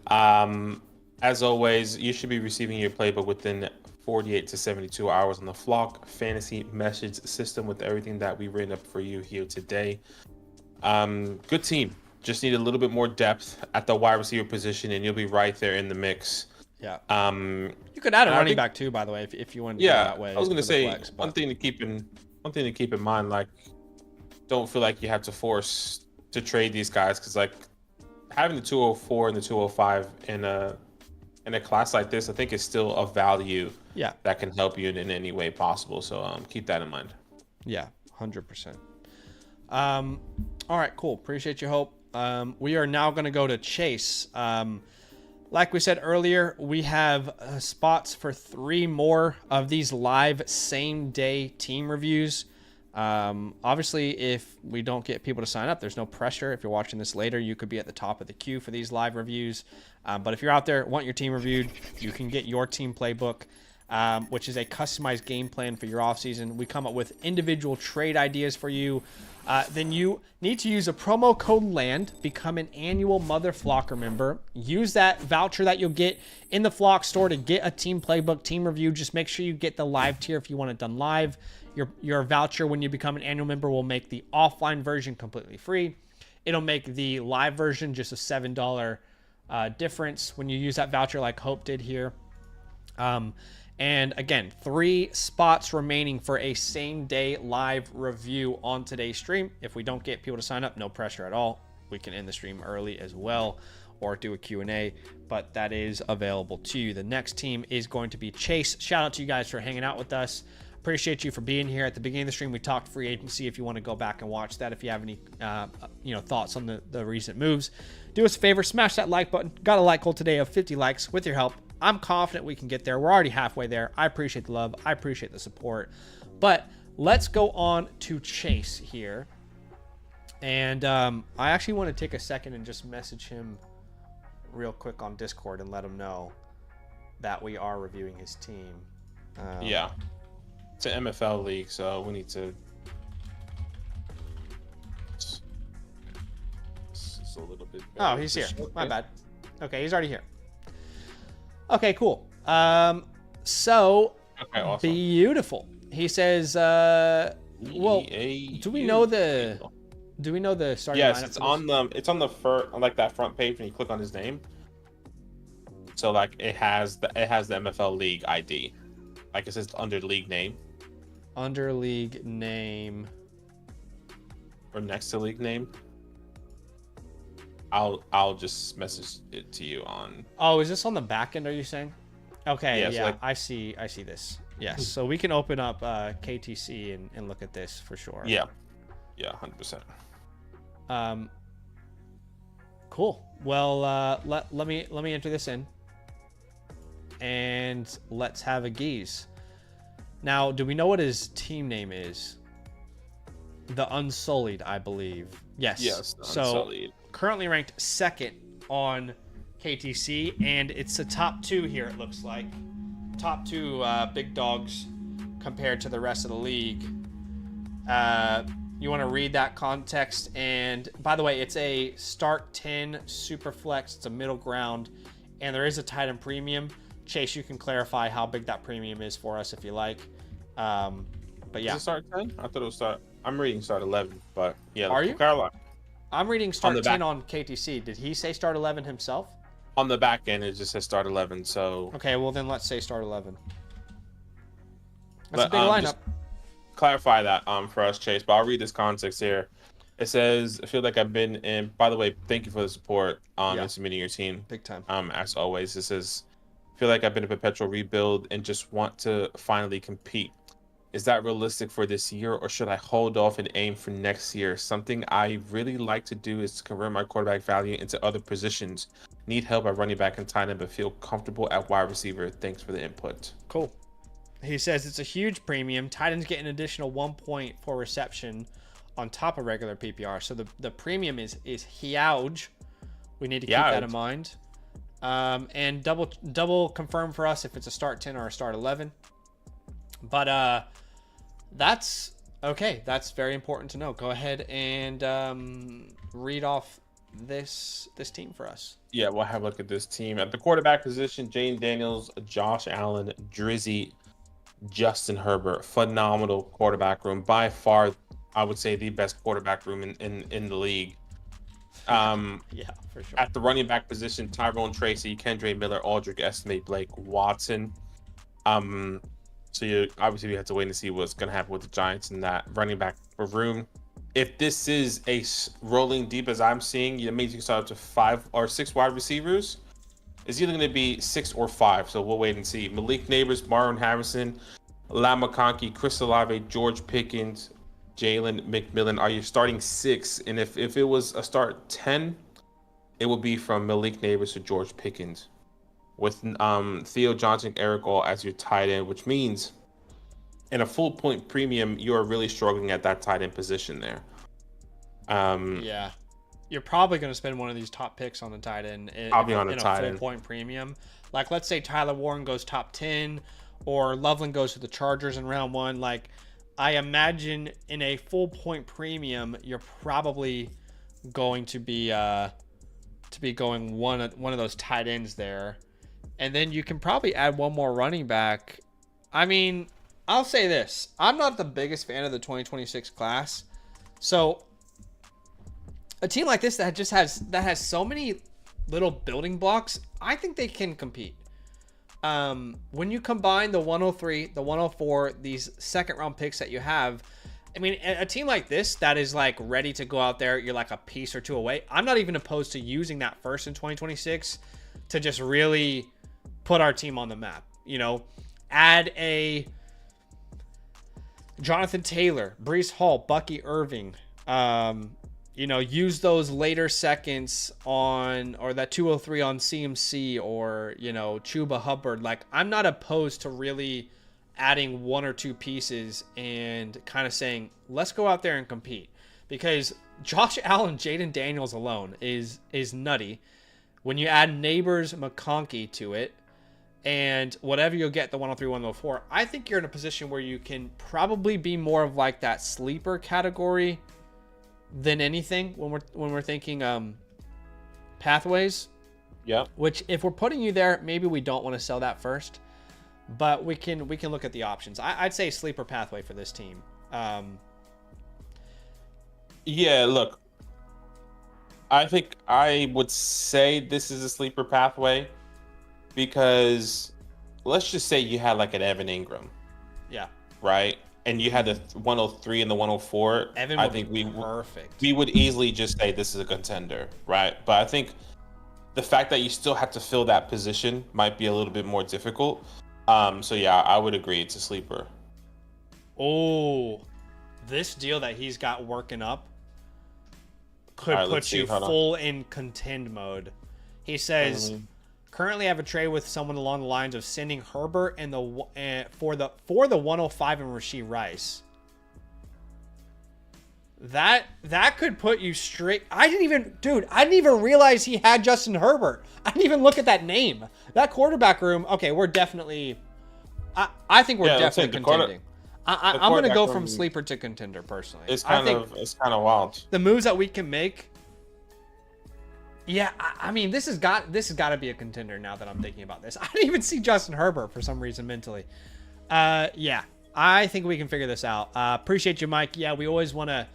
As always, you should be receiving your playbook within 48 to 72 hours on the Flock Fantasy Message System with everything that we've written up for you here today. Good team. Just need a little bit more depth at the wide receiver position, and you'll be right there in the mix. Yeah. You could add a running back too, by the way, if you wanted to go that way. I was going to say one thing to keep in mind, like, don't feel like you have to force to trade these guys because, like, having the 204 and the 205 in a class like this, I think is still a value that can help you in any way possible. So keep that in mind. Yeah, 100%. All right, cool. Appreciate your Hope. We are now going to go to Chase. Like we said earlier, we have spots for 3 more of these live same-day team reviews. Obviously, if we don't get people to sign up, there's no pressure. If you're watching this later, you could be at the top of the queue for these live reviews. But if you're out there, want your team reviewed, you can get your team playbook, which is a customized game plan for your offseason. We come up with individual trade ideas for you. Then you need to use a promo code LAND, become an annual Mother Flocker member. Use that voucher that you'll get in the Flock store to get a team playbook, team review. Just make sure you get the live tier if you want it done live. Your voucher, when you become an annual member, will make the offline version completely free. It'll make the live version just a $7 difference when you use that voucher like Hope did here. And again, 3 spots remaining for a same-day live review on today's stream. If we don't get people to sign up, no pressure at all. We can end the stream early as well or do a Q&A, but that is available to you. The next team is going to be Chase. Shout out to you guys for hanging out with us. Appreciate you for being here. At the beginning of the stream, we talked free agency. If you want to go back and watch that, if you have any thoughts on the recent moves, do us a favor, smash that like button. Got a like goal today of 50 likes. With your help, I'm confident we can get there. We're already halfway there. I appreciate the love. I appreciate the support. But let's go on to Chase here. And I actually want to take a second and just message him real quick on Discord and let him know that we are reviewing his team. Yeah. It's an MFL league, so we need to Oh, he's here. My bad. Okay, he's already here. Okay, cool. So okay, awesome. Beautiful. He says, well, do we know the starting lineup? Yes, it's on the like that front page when you click on his name. So like it has the MFL league ID. Like it says under league name. Under league name. Or next to league name. I'll just message it to you on. Oh, is this on the back end, are you saying? Okay, yeah, so like, I see this. Yes, so we can open up KTC and look at this for sure. Yeah, 100%. Cool. Well, let me enter this in, and let's have a geese. Now, do we know what his team name is? The Unsullied, I believe. Yes. Yes. Unsullied. So currently ranked second on KTC, and it's the top two here. It looks like top two big dogs compared to the rest of the league. You want to read that context, and by the way, it's a start 10 super flex. It's a middle ground, and there is a tight end premium. Chase, you can clarify how big that premium is for us if you like. But yeah, is it start 10? I thought it was start. I'm reading start 11, but yeah. Are you? Caroline. I'm reading start 10 on KTC. Did he say start 11 himself? On the back end, it just says start 11. So okay, well then let's say start 11. That's a big lineup. Clarify that for us, Chase. But I'll read this context here. It says, "I feel like I've been in." By the way, thank you for the support in submitting your team. Big time. As always, it says, "I feel like I've been in perpetual rebuild and just want to finally compete. Is that realistic for this year, or should I hold off and aim for next year? Something I really like to do is to convert my quarterback value into other positions. Need help at running back and tight end, but feel comfortable at wide receiver. Thanks for the input." Cool. He says it's a huge premium. Tight ends get an additional 1 point for reception on top of regular PPR. So the premium is huge. We need to keep that in mind. And double confirm for us if it's a start 10 or a start 11. But that's okay. That's very important to know. Go ahead and read off this team for us. Yeah, we'll have a look at this team. At the quarterback position, Jane Daniels, Josh Allen, Drizzy, Justin Herbert. Phenomenal quarterback room. By far, I would say the best quarterback room in the league. Yeah, for sure. At the running back position, Tyrone Tracy, Kendre Miller, Aldrich Estimate, Blake Watson. So you obviously have to wait and see what's going to happen with the Giants in that running back room. If this is a rolling deep as I'm seeing, it means you can start up to 5 or 6 wide receivers. It's either going to be 6 or 5, so we'll wait and see. Malik Neighbors, Marlon Harrison, Lam McConkey, Chris Olave, George Pickens, Jalen McMillan are your starting 6. And if it was a start 10, it would be from Malik Neighbors to George Pickens, with Theo Johnson, Eric All as your tight end, which means in a full point premium, you are really struggling at that tight end position there. Yeah. You're probably going to spend one of these top picks on the tight end in a full point premium. Like, let's say Tyler Warren goes top 10 or Loveland goes to the Chargers in round 1. Like, I imagine in a full point premium, you're probably going to be going one of those tight ends there. And then you can probably add one more running back. I mean, I'll say this. I'm not the biggest fan of the 2026 class. So a team like this that has so many little building blocks, I think they can compete. When you combine the 103, the 104, these second round picks that you have, I mean, a team like this that is like ready to go out there, you're like a piece or two away. I'm not even opposed to using that first in 2026 to just really put our team on the map. You know, add a Jonathan Taylor, Breece Hall, Bucky Irving. You know, use those later seconds on, or that 203 on CMC, or, you know, Chuba Hubbard. Like, I'm not opposed to really adding 1 or 2 pieces and kind of saying, let's go out there and compete. Because Josh Allen, Jaden Daniels alone is nutty. When you add Neighbors, McConkey to it, and whatever you'll get, the 103, 104, I think you're in a position where you can probably be more of like that sleeper category than anything when we're thinking pathways. Yeah. Which, if we're putting you there, maybe we don't want to sell that first, but we can look at the options. I'd say sleeper pathway for this team. Yeah, look, I think I would say this is a sleeper pathway because let's just say you had like an Evan Ingram. Yeah. Right? And you had the 103 and the 104. Evan I would think be perfect. We would easily just say this is a contender, right? But I think the fact that you still have to fill that position might be a little bit more difficult. So yeah, I would agree it's a sleeper. Oh, this deal that he's got working up could put you full in contend mode. He says, currently I have a trade with someone along the lines of sending Herbert and for the 105 and Rashee Rice. That could put you straight. I didn't even realize he had Justin Herbert. I didn't even look at that name. That quarterback room. Okay, we're definitely. I think we're definitely contending. I'm going to go from sleeper to contender personally. It's kind of wild. The moves that we can make. Yeah, I mean, this has got to be a contender now that I'm thinking about this. I didn't even see Justin Herbert for some reason mentally. Yeah, I think we can figure this out. Appreciate you, Mike. Yeah, we always want to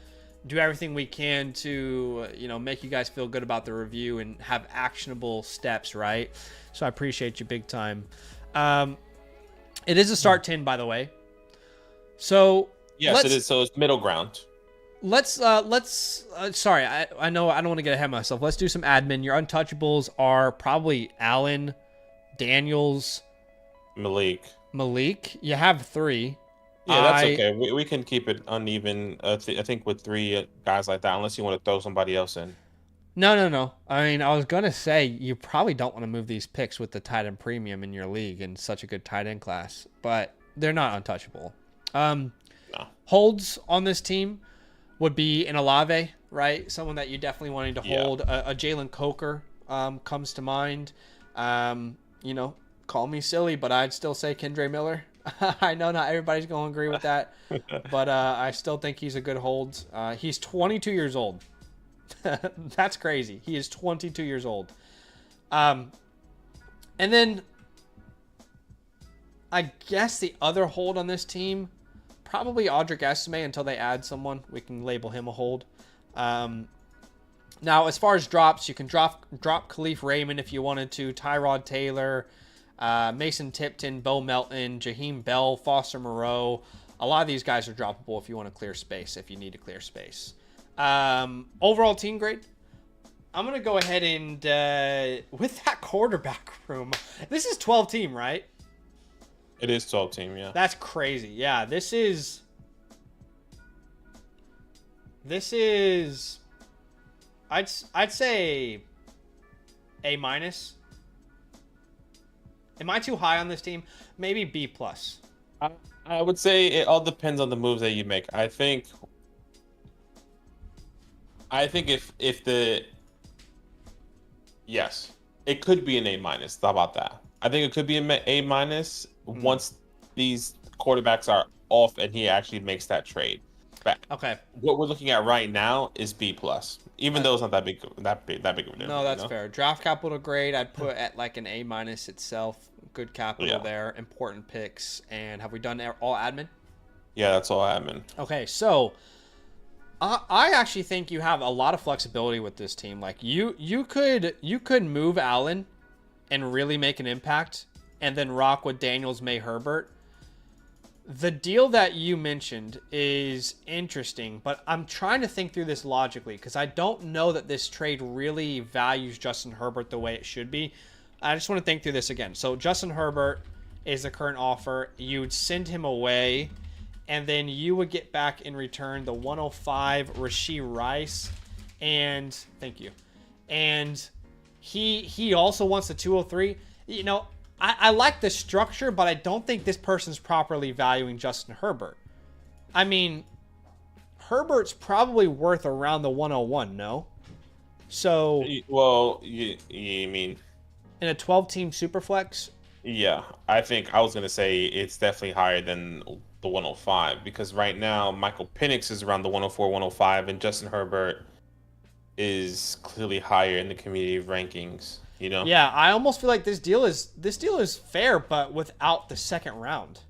do everything we can to, make you guys feel good about the review and have actionable steps, right? So I appreciate you big time. It is a start 10, by the way. So yes, it is. So it's middle ground. Let's sorry, I know I don't want to get ahead of myself. Let's do some admin. Your untouchables are probably Allen, Daniels, Malik. You have 3. Yeah, that's okay. We can keep it uneven. I think with 3 guys like that, unless you want to throw somebody else in. No. I mean, I was gonna say you probably don't want to move these picks with the tight end premium in your league in such a good tight end class, but they're not untouchable. No. Holds on this team would be an Olave, right? Someone that you definitely wanted to hold. A Jalen Coker comes to mind. Call me silly, but I'd still say Kendre Miller. I know not everybody's going to agree with that, but I still think he's a good hold. He's 22 years old. That's crazy. He is 22 years old. And then I guess the other hold on this team, probably Audric Estime until they add someone. We can label him a hold. Now, as far as drops, you can drop Khalif Raymond if you wanted to, Tyrod Taylor, Mason Tipton, Bo Melton, Jaheim Bell, Foster Moreau. A lot of these guys are droppable if you want to clear space, if you need to clear space. Overall team grade, I'm going to go ahead and, with that quarterback room, this is 12 team, right? It is 12 team, yeah. That's crazy. Yeah, this is I'd say A-. Am I too high on this team? Maybe B+. I would say it all depends on the moves that you make. I think if the yes, it could be an A-. How about that? I think it could be an A- once these quarterbacks are off and he actually makes that trade. But okay. What we're looking at right now is B+, even though it's not that big of a difference. No, that's fair. Draft capital grade, I'd put at like an A- itself. Good capital there. Important picks. And have we done all admin? Yeah, that's all admin. Okay, so I actually think you have a lot of flexibility with this team. Like you could move Allen and really make an impact, and then rock with Daniels, May, Herbert. The deal that you mentioned is interesting, but I'm trying to think through this logically because I don't know that this trade really values Justin Herbert the way it should be. I just want to think through this again. So Justin Herbert is the current offer. You would send him away, and then you would get back in return the 105 Rashee Rice, and thank you. And he also wants the 203. I like the structure, but I don't think this person's properly valuing Justin Herbert. I mean, Herbert's probably worth around the 101, no? So, well, you mean in a 12-team Superflex? Yeah, I think I was going to say it's definitely higher than the 105 because right now Michael Penix is around the 104, 105, and Justin Herbert is clearly higher in the community rankings. You know? Yeah, I almost feel like this deal is fair, but without the second round.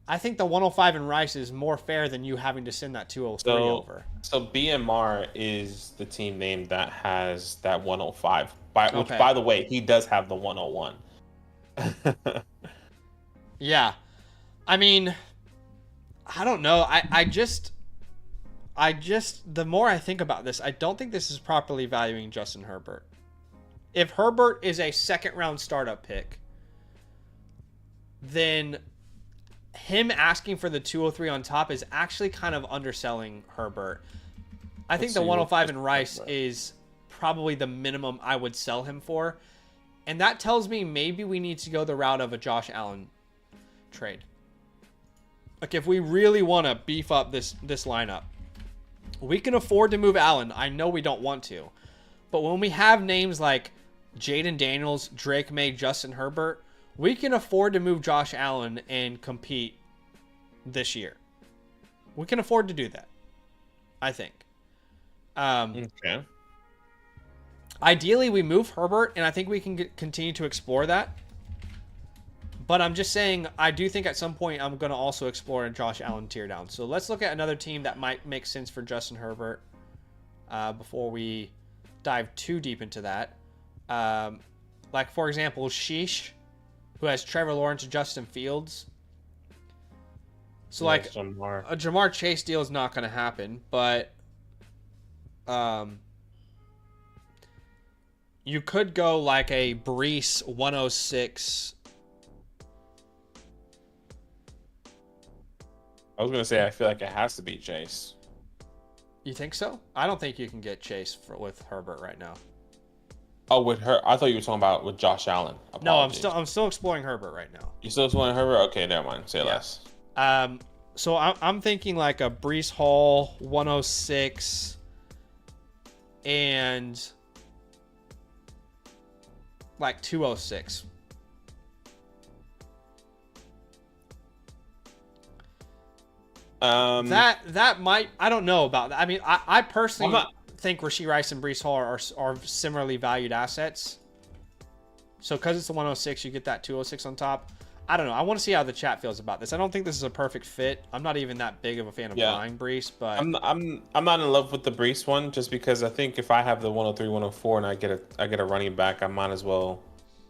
I think the 105 in Rice is more fair than you having to send that 203 over. So BMR is the team name that has that 105. Which, by the way, he does have the 101. Yeah. I mean, I don't know. I just, the more I think about this, I don't think this is properly valuing Justin Herbert. If Herbert is a second round startup pick, then him asking for the 203 on top is actually kind of underselling Herbert. I think the 105 in Rice is probably the minimum I would sell him for. And that tells me maybe we need to go the route of a Josh Allen trade. Like, if we really want to beef up this lineup, we can afford to move Allen. I know we don't want to. But when we have names like Jaden Daniels, Drake May, Justin Herbert, we can afford to move Josh Allen and compete this year. We can afford to do that, I think. Okay. Ideally, we move Herbert, and I think we can continue to explore that. But I'm just saying, I do think at some point I'm going to also explore a Josh Allen tear down. So let's look at another team that might make sense for Justin Herbert before we dive too deep into that. Like, for example, Sheesh, who has Trevor Lawrence and Justin Fields. So, like, a Jamar Chase deal is not going to happen, but you could go like a Brees 106. I was going to say, I feel like it has to be Chase. You think so? I don't think you can get Chase with Herbert right now. Oh, with her? I thought you were talking about with Josh Allen. Apologies. No, I'm still exploring Herbert right now. You still exploring Herbert? Okay, never mind. Say less. So I'm thinking like a Brees Hall 106 and like 206. That might, I don't know about that. I mean, I personally think Rashee Rice and Brees Hall are similarly valued assets. So because it's the 106, you get that 206 on top. I don't know. I want to see how the chat feels about this. I don't think this is a perfect fit. I'm not even that big of a fan of buying Brees, but I'm not in love with the Brees one just because I think if I have the 103, 104 and I get a running back, I might as well.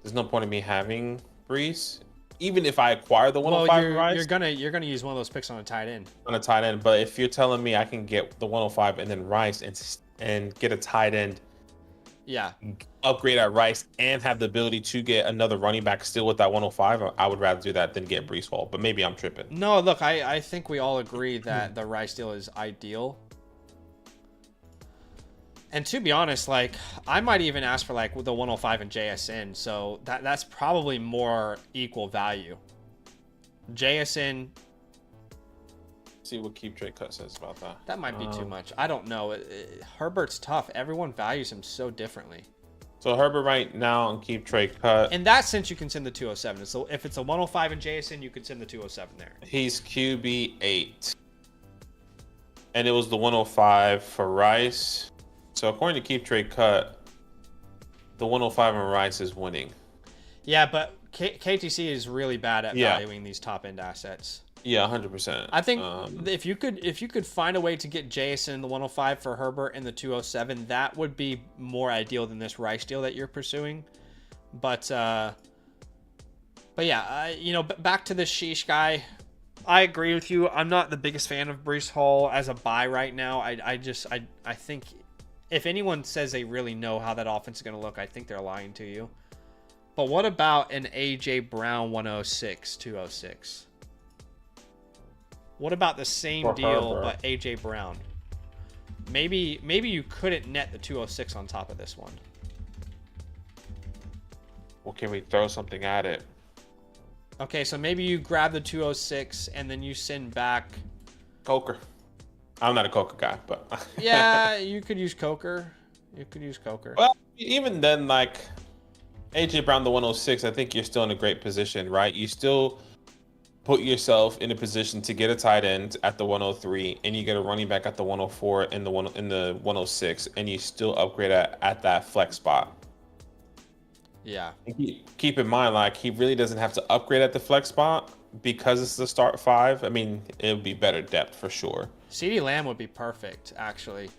There's no point in me having Brees. Even if I acquire the 105 Rice, you're gonna use one of those picks on a tight end. On a tight end, but if you're telling me I can get the 105 and then Rice and get a tight end, upgrade at Rice and have the ability to get another running back still with that 105, I would rather do that than get Brees Hall. But maybe I'm tripping. No, look, I think we all agree that the Rice deal is ideal. And to be honest, like, I might even ask for like the 105 and JSN, so that's probably more equal value. JSN. See what Keep Trade Cut says about that. That might be too much. I don't know. Herbert's tough. Everyone values him so differently. So Herbert right now on Keep Trade Cut. In that sense, you can send the 207. So if it's a 105 and JSN, you could send the 207 there. He's QB 8, and it was the 105 for Rice. So according to Keep Trade Cut, the 105 in Rice is winning. Yeah, but KTC is really bad at valuing these top end assets. Yeah, 100%. I think if you could find a way to get JSN in the 105 for Herbert in the 207, that would be more ideal than this Rice deal that you're pursuing. But yeah, back to the Sheesh guy. I agree with you. I'm not the biggest fan of Brees Hall as a buy right now. I think if anyone says they really know how that offense is going to look, I think they're lying to you. But what about an AJ Brown 106, 206? What about the same deal but AJ Brown? Maybe you couldn't net the 206 on top of this one. Well, can we throw something at it? Okay, so maybe you grab the 206 and then you send back Coker. I'm not a Coker guy, but yeah, you could use Coker. Well, even then, like AJ Brown, the 106, I think you're still in a great position, right? put yourself in a position to get a tight end at the 103, and you get a running back at the 104 and the 106, and you still upgrade at that flex spot. Yeah. Keep in mind, like, he really doesn't have to upgrade at the flex spot because it's the start 5. I mean, it would be better depth for sure. CeeDee Lamb would be perfect, actually.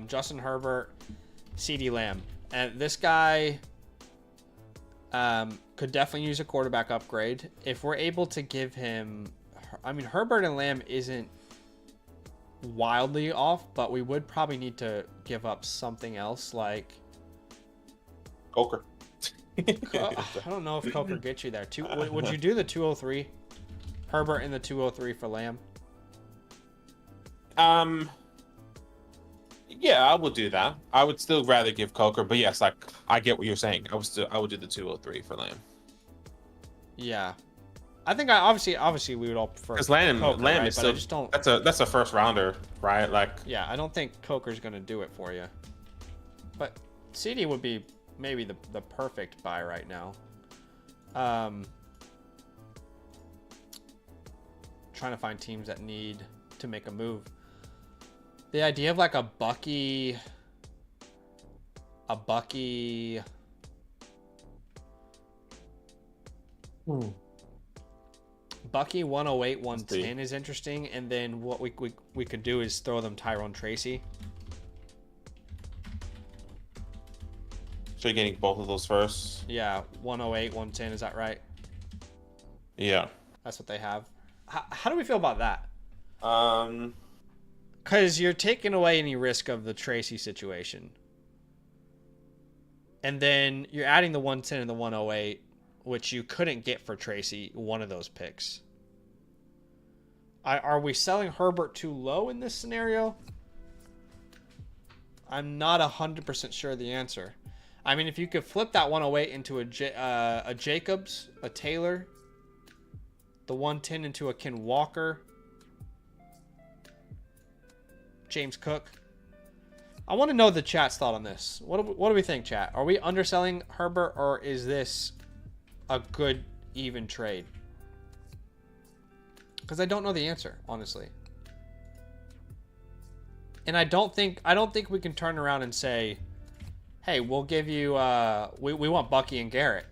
Justin Herbert, CeeDee Lamb. And this guy could definitely use a quarterback upgrade. If we're able to give him... I mean, Herbert and Lamb isn't wildly off, but we would probably need to give up something else, like... Coker. I don't know if Coker gets you there. Would you do the 203? Herbert and the 203 for Lamb? Yeah, I would do that. I would still rather give Coker, but yes, like, I get what you're saying. I would do the 203 for Lamb. Yeah, I think obviously we would all prefer because Lamb right? is still, just don't. That's a first rounder, right? Like, yeah, I don't think Coker's gonna do it for you, but CD would be maybe the perfect buy right now. Trying to find teams that need to make a move. The idea of like a Bucky Bucky 108, 110 is interesting, and then what we could do is throw them Tyrone Tracy. So you're getting both of those first? Yeah, 108, 110, is that right? Yeah. That's what they have. How do we feel about that? Because you're taking away any risk of the Tracy situation. And then you're adding the 110 and the 108, which you couldn't get for Tracy, one of those picks. Are we selling Herbert too low in this scenario? I'm not 100% sure the answer. I mean, if you could flip that 108 into a Jacobs, a Taylor, the 110 into a Ken Walker, James Cook. I want to know the chat's thought on this. What do we think, chat? Are we underselling Herbert, or is this a good, even trade? Because I don't know the answer, honestly. And I don't think we can turn around and say, hey, we'll give you we want Bucky and Garrett.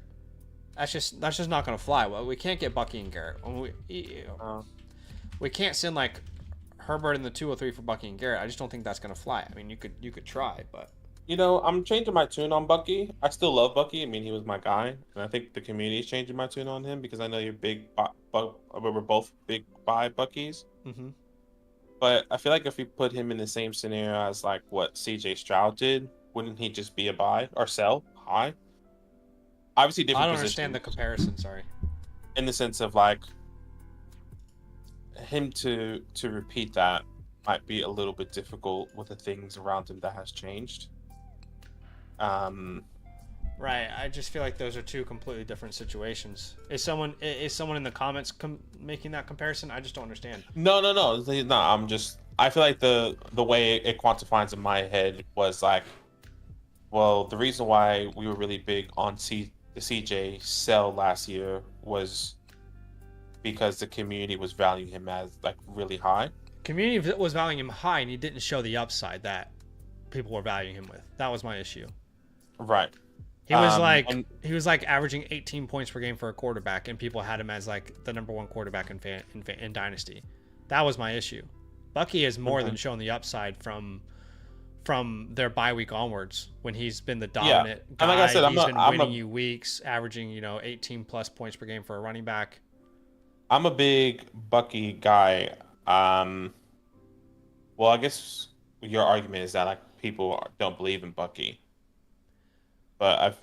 That's just not gonna fly. Well, we can't get Bucky and Garrett. We can't send like Herbert in the 203 for Bucky and Garrett. I just don't think that's gonna fly. I mean, you could try, but I'm changing my tune on Bucky. I still love Bucky. I mean, he was my guy, and I think the community is changing my tune on him because I know you're we're both big buy Buckies. Mm-hmm. But I feel like if we put him in the same scenario as like what CJ Stroud did, wouldn't he just be a buy or sell high? Obviously, different. I don't positions, understand the comparison. Sorry. In the sense of like him to repeat that might be a little bit difficult with the things around him that has changed. Right. I just feel like those are two completely different situations. Is someone in the comments making that comparison? I just don't understand. No. I feel like the way it quantifies in my head was like, well, the reason why we were really big on the CJ sell last year was because the community was valuing him as like really high. Community was valuing him high, and he didn't show the upside that people were valuing him with. That was my issue. Right. He was like averaging 18 points per game for a quarterback, and people had him as like the number one quarterback in Dynasty. That was my issue. Bucky has more than shown the upside from their bye week onwards, when he's been the dominant guy. And like I said, he's been winning you weeks, averaging 18 plus points per game for a running back. I'm a big Bucky guy. Well, I guess your argument is that like people don't believe in Bucky. But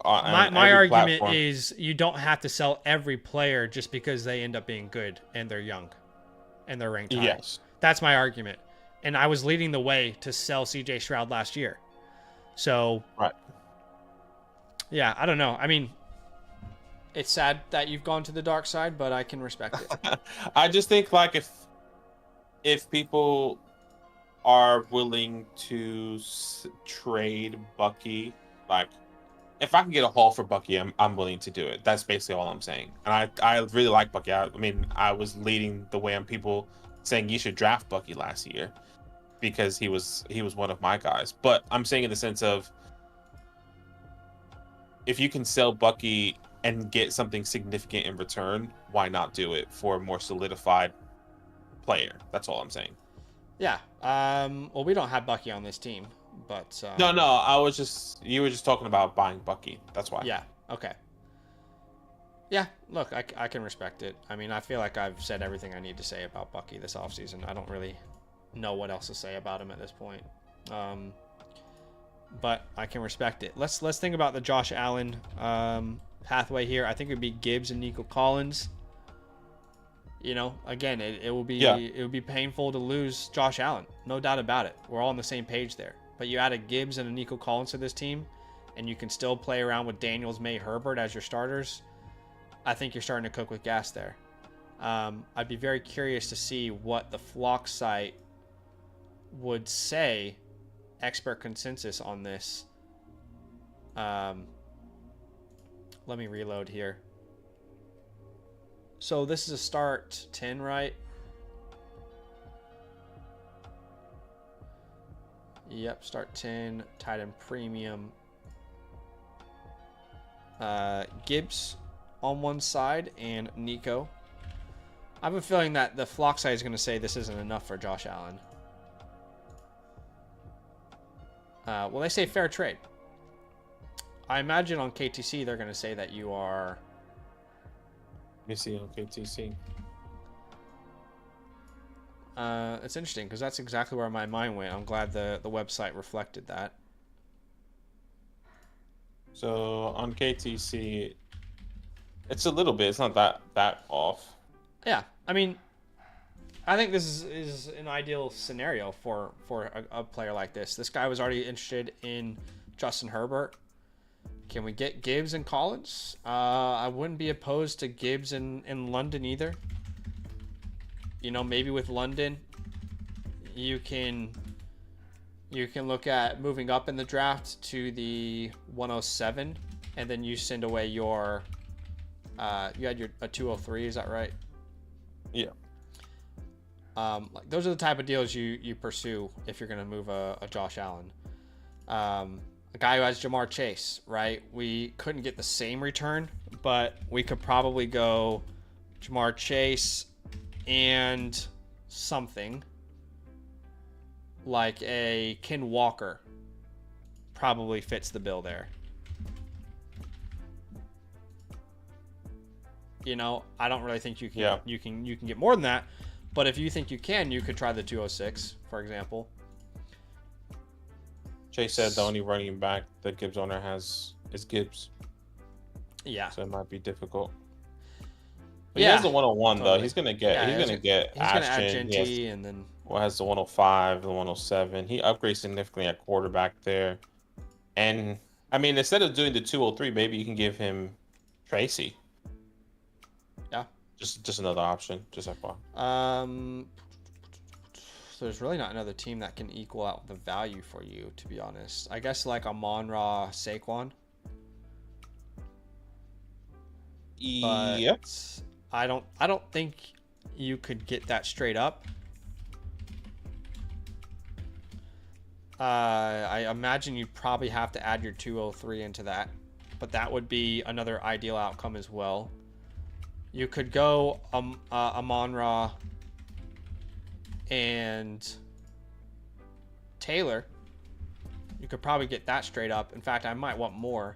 my argument is you don't have to sell every player just because they end up being good and they're young and they're ranked high. Yes. That's my argument. And I was leading the way to sell CJ Stroud last year. So, right. Yeah, I don't know. I mean, it's sad that you've gone to the dark side, but I can respect it. I just think like if people are willing to trade Bucky, like, if I can get a haul for Bucky, I'm willing to do it. That's basically all I'm saying. And I really like Bucky. I mean, I was leading the way on people saying you should draft Bucky last year because he was one of my guys. But I'm saying in the sense of if you can sell Bucky and get something significant in return, why not do it for a more solidified player? That's all I'm saying. Yeah. Well, we don't have Bucky on this team, but no, you were just talking about buying Bucky. That's why. Yeah. Okay. Yeah. Look, I can respect it. I mean, I feel like I've said everything I need to say about Bucky this offseason. I don't really know what else to say about him at this point. But I can respect it. Let's think about the Josh Allen pathway here. I think it would be Gibbs and Nico Collins. You know, again, it will be painful to lose Josh Allen, no doubt about it. We're all on the same page there. But you add a Gibbs and a Nico Collins to this team, and you can still play around with Daniels, May, Herbert as your starters. I think you're starting to cook with gas there. I'd be very curious to see what the Flock site would say, expert consensus on this. Let me reload here. So this is a start 10, right? Yep, start 10, tight end premium. Gibbs on one side and Nico. I have a feeling that the Flock side is going to say this isn't enough for Josh Allen. Well, they say fair trade. I imagine on KTC they're going to say that you are... Let me see on KTC. It's interesting because that's exactly where my mind went. I'm glad the website reflected that. So on KTC, it's a little bit. It's not that off. Yeah, I mean, I think this is an ideal scenario for a player like this. This guy was already interested in Justin Herbert. Can we get Gibbs and Collins? I wouldn't be opposed to Gibbs in London either. You know, maybe with London, you can look at moving up in the draft to the 107, and then you send away your you had a 203. Is that right? Yeah. Like those are the type of deals you pursue if you're going to move a Josh Allen. A guy who has Jamar Chase, right? We couldn't get the same return, but we could probably go Jamar Chase and something like a Ken Walker probably fits the bill there. You know, I don't really think you can get more than that, but if you think you can, you could try the 206, for example. Chase said the only running back that Gibbs owner has is Gibbs. Yeah. So it might be difficult. But he has the 101 totally. Though. He's gonna get Ashton. And then has the 105, the 107. He upgrades significantly at quarterback there. And I mean, instead of doing the 203, maybe you can give him Tracy. Yeah. Just another option. Just FYI. So there's really not another team that can equal out the value for you, to be honest. I guess like Amon-Ra, Saquon. But yep. I don't think you could get that straight up. I imagine you'd probably have to add your 203 into that, but that would be another ideal outcome as well. You could go Amon-Ra and Taylor. You could probably get that straight up. In fact, I might want more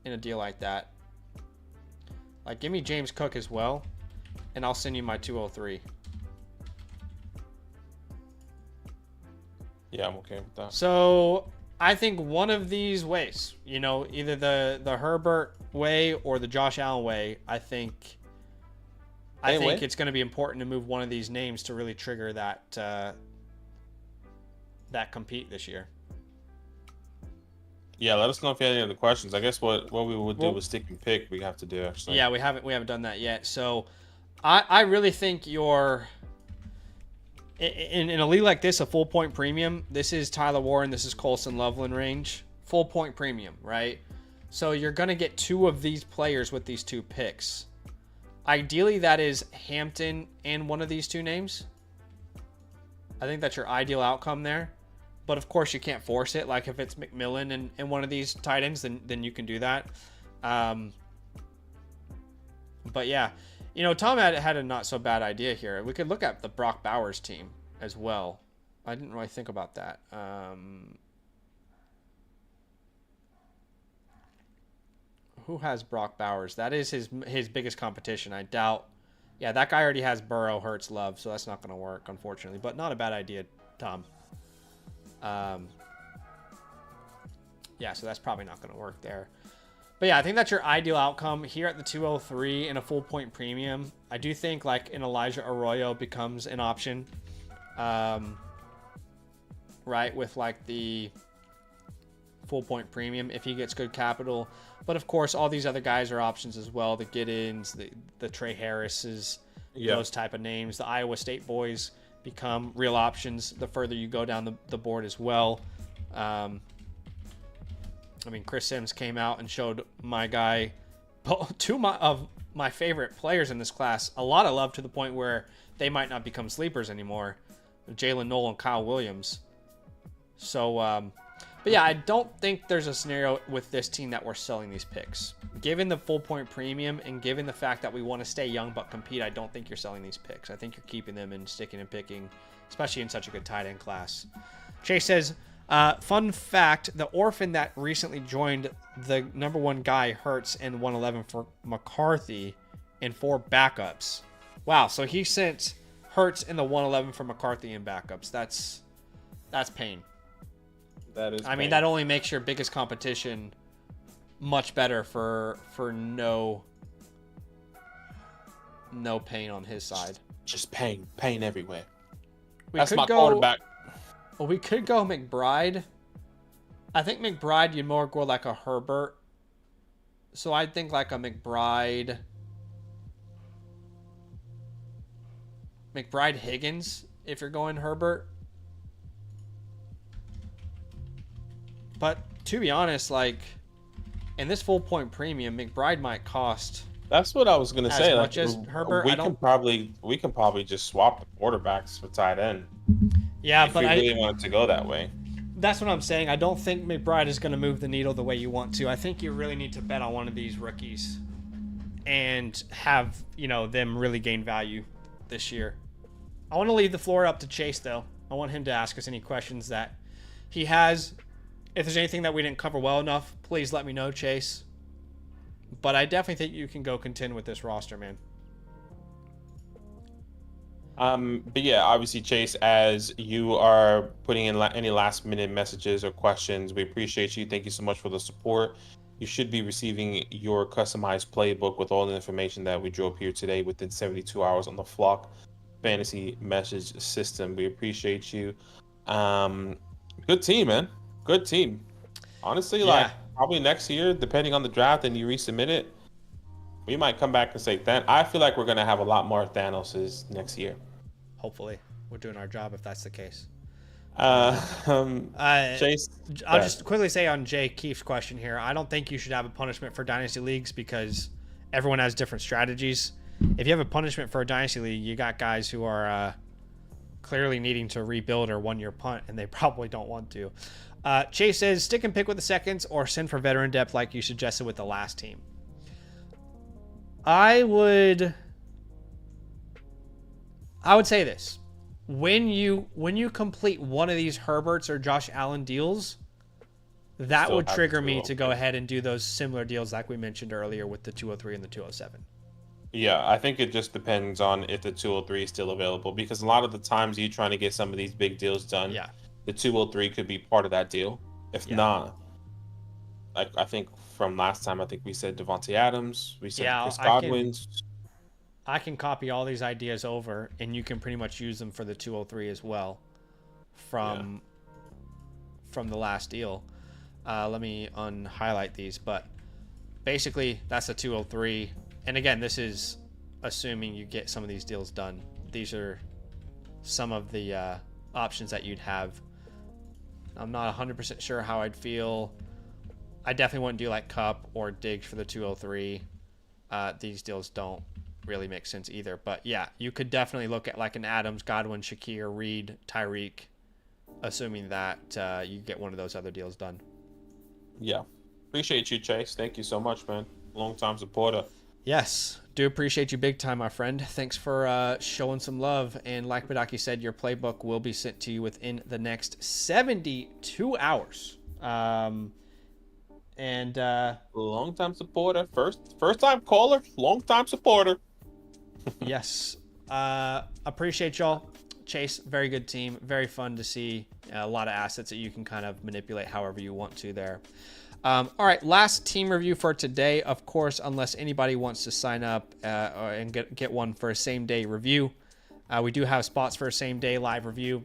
in a deal like that. Like, give me James Cook as well, and I'll send you my 203. Yeah, I'm okay with that. So I think one of these ways, you know, either the Herbert way or the Josh Allen way, I think it's going to be important to move one of these names to really trigger that compete this year. Yeah, let us know if you have any other questions. I guess what we would do with stick and pick, we have to do actually. Yeah, we haven't done that yet. So I really think you're in a league like this, a full point premium. This is Tyler Warren. This is Colson Loveland range. Full point premium, right? So you're going to get 2 of these players with these 2 picks. Ideally, that is Hampton and one of these 2 names. I think that's your ideal outcome there. But of course, you can't force it. Like if it's McMillan and one of these tight ends, then you can do that. But yeah, you know, Tom had a not so bad idea here. We could look at the Brock Bowers team as well. I didn't really think about that. Who has Brock Bowers? That is his biggest competition. I doubt. Yeah, that guy already has Burrow, Hurts, Love, so that's not going to work, unfortunately. But not a bad idea, Tom. Yeah, so that's probably not going to work there. But yeah, I think that's your ideal outcome here at the 203 in a full point premium. I do think like an Elijah Arroyo becomes an option, right, with like the full point premium if he gets good capital. But of course, all these other guys are options as well. The Giddens, the Trey Harrises, those type of names. The Iowa State boys become real options the further you go down the board as well. I mean, Chris Sims came out and showed my guy, 2 of my favorite players in this class, a lot of love to the point where they might not become sleepers anymore. Jalen Noel and Kyle Williams. So, but yeah, I don't think there's a scenario with this team that we're selling these picks. Given the full point premium and given the fact that we want to stay young but compete, I don't think you're selling these picks. I think you're keeping them and sticking and picking, especially in such a good tight end class. Chase says, fun fact, the orphan that recently joined the number 1 guy Hurts in 111 for McCarthy and 4 backups. Wow, so he sent Hurts in the 111 for McCarthy and backups. That's pain. That is. I mean, that only makes your biggest competition much better for no pain on his side. Just pain everywhere. That's my quarterback. Well, we could go McBride. I think McBride, you'd more go like a Herbert. So I'd think like a McBride Higgins if you're going Herbert. But to be honest, like in this full point premium, McBride might cost. That's what I was gonna say. As much as Herbert, we can probably just swap the quarterbacks for tight end. Yeah, but I really want it to go that way. That's what I'm saying. I don't think McBride is going to move the needle the way you want to. I think you really need to bet on one of these rookies and have, you know, them really gain value this year. I want to leave the floor up to Chase, though. I want him to ask us any questions that he has. If there's anything that we didn't cover well enough, please let me know, Chase. But I definitely think you can go contend with this roster, man. But yeah, obviously, Chase, as you are putting in any last minute messages or questions, we appreciate you. Thank you so much for the support. You should be receiving your customized playbook with all the information that we drew up here today within 72 hours on the Flock Fantasy Message System. We appreciate you. Good team, man. Good team. Honestly, like probably next year, depending on the draft and you resubmit it, we might come back and say that. I feel like we're going to have a lot more Thanoses next year. Hopefully. We're doing our job if that's the case. Chase, I'll just quickly say on Jay Keefe's question here, I don't think you should have a punishment for Dynasty Leagues because everyone has different strategies. If you have a punishment for a Dynasty League, you got guys who are clearly needing to rebuild or one-year punt, and they probably don't want to. Chase says, stick and pick with the seconds or send for veteran depth like you suggested with the last team. I would say this. When you complete one of these Herberts or Josh Allen deals, that would trigger me to go ahead and do those similar deals like we mentioned earlier with the 203 and the 207. Yeah, I think it just depends on if the 203 is still available, because a lot of the times you're trying to get some of these big deals done, the 203 could be part of that deal. If not, like I think from last time, I think we said Devontae Adams, we said Chris Godwin. I can copy all these ideas over, and you can pretty much use them for the 203 as well from the last deal. Let me unhighlight these, but basically that's a 203. And again, this is assuming you get some of these deals done. These are some of the options that you'd have. I'm not 100% sure how I'd feel I definitely wouldn't do like Cup or Diggs for the 203. These deals don't really make sense either. But yeah, you could definitely look at like an Adams, Godwin, Shakir, Reed, Tyreek, assuming that you get one of those other deals done. Yeah. Appreciate you, Chase. Thank you so much, man. Long-time supporter. Yes, do appreciate you big time, my friend. Thanks for showing some love. And like Badaki said, your playbook will be sent to you within the next 72 hours. Long-time supporter, first time caller, long-time supporter. Yes, appreciate y'all. Chase, very good team, very fun to see. A lot of assets that you can kind of manipulate however you want to there. All right, last team review for today. Of course, unless anybody wants to sign up and get one for a same-day review, we do have spots for a same-day live review.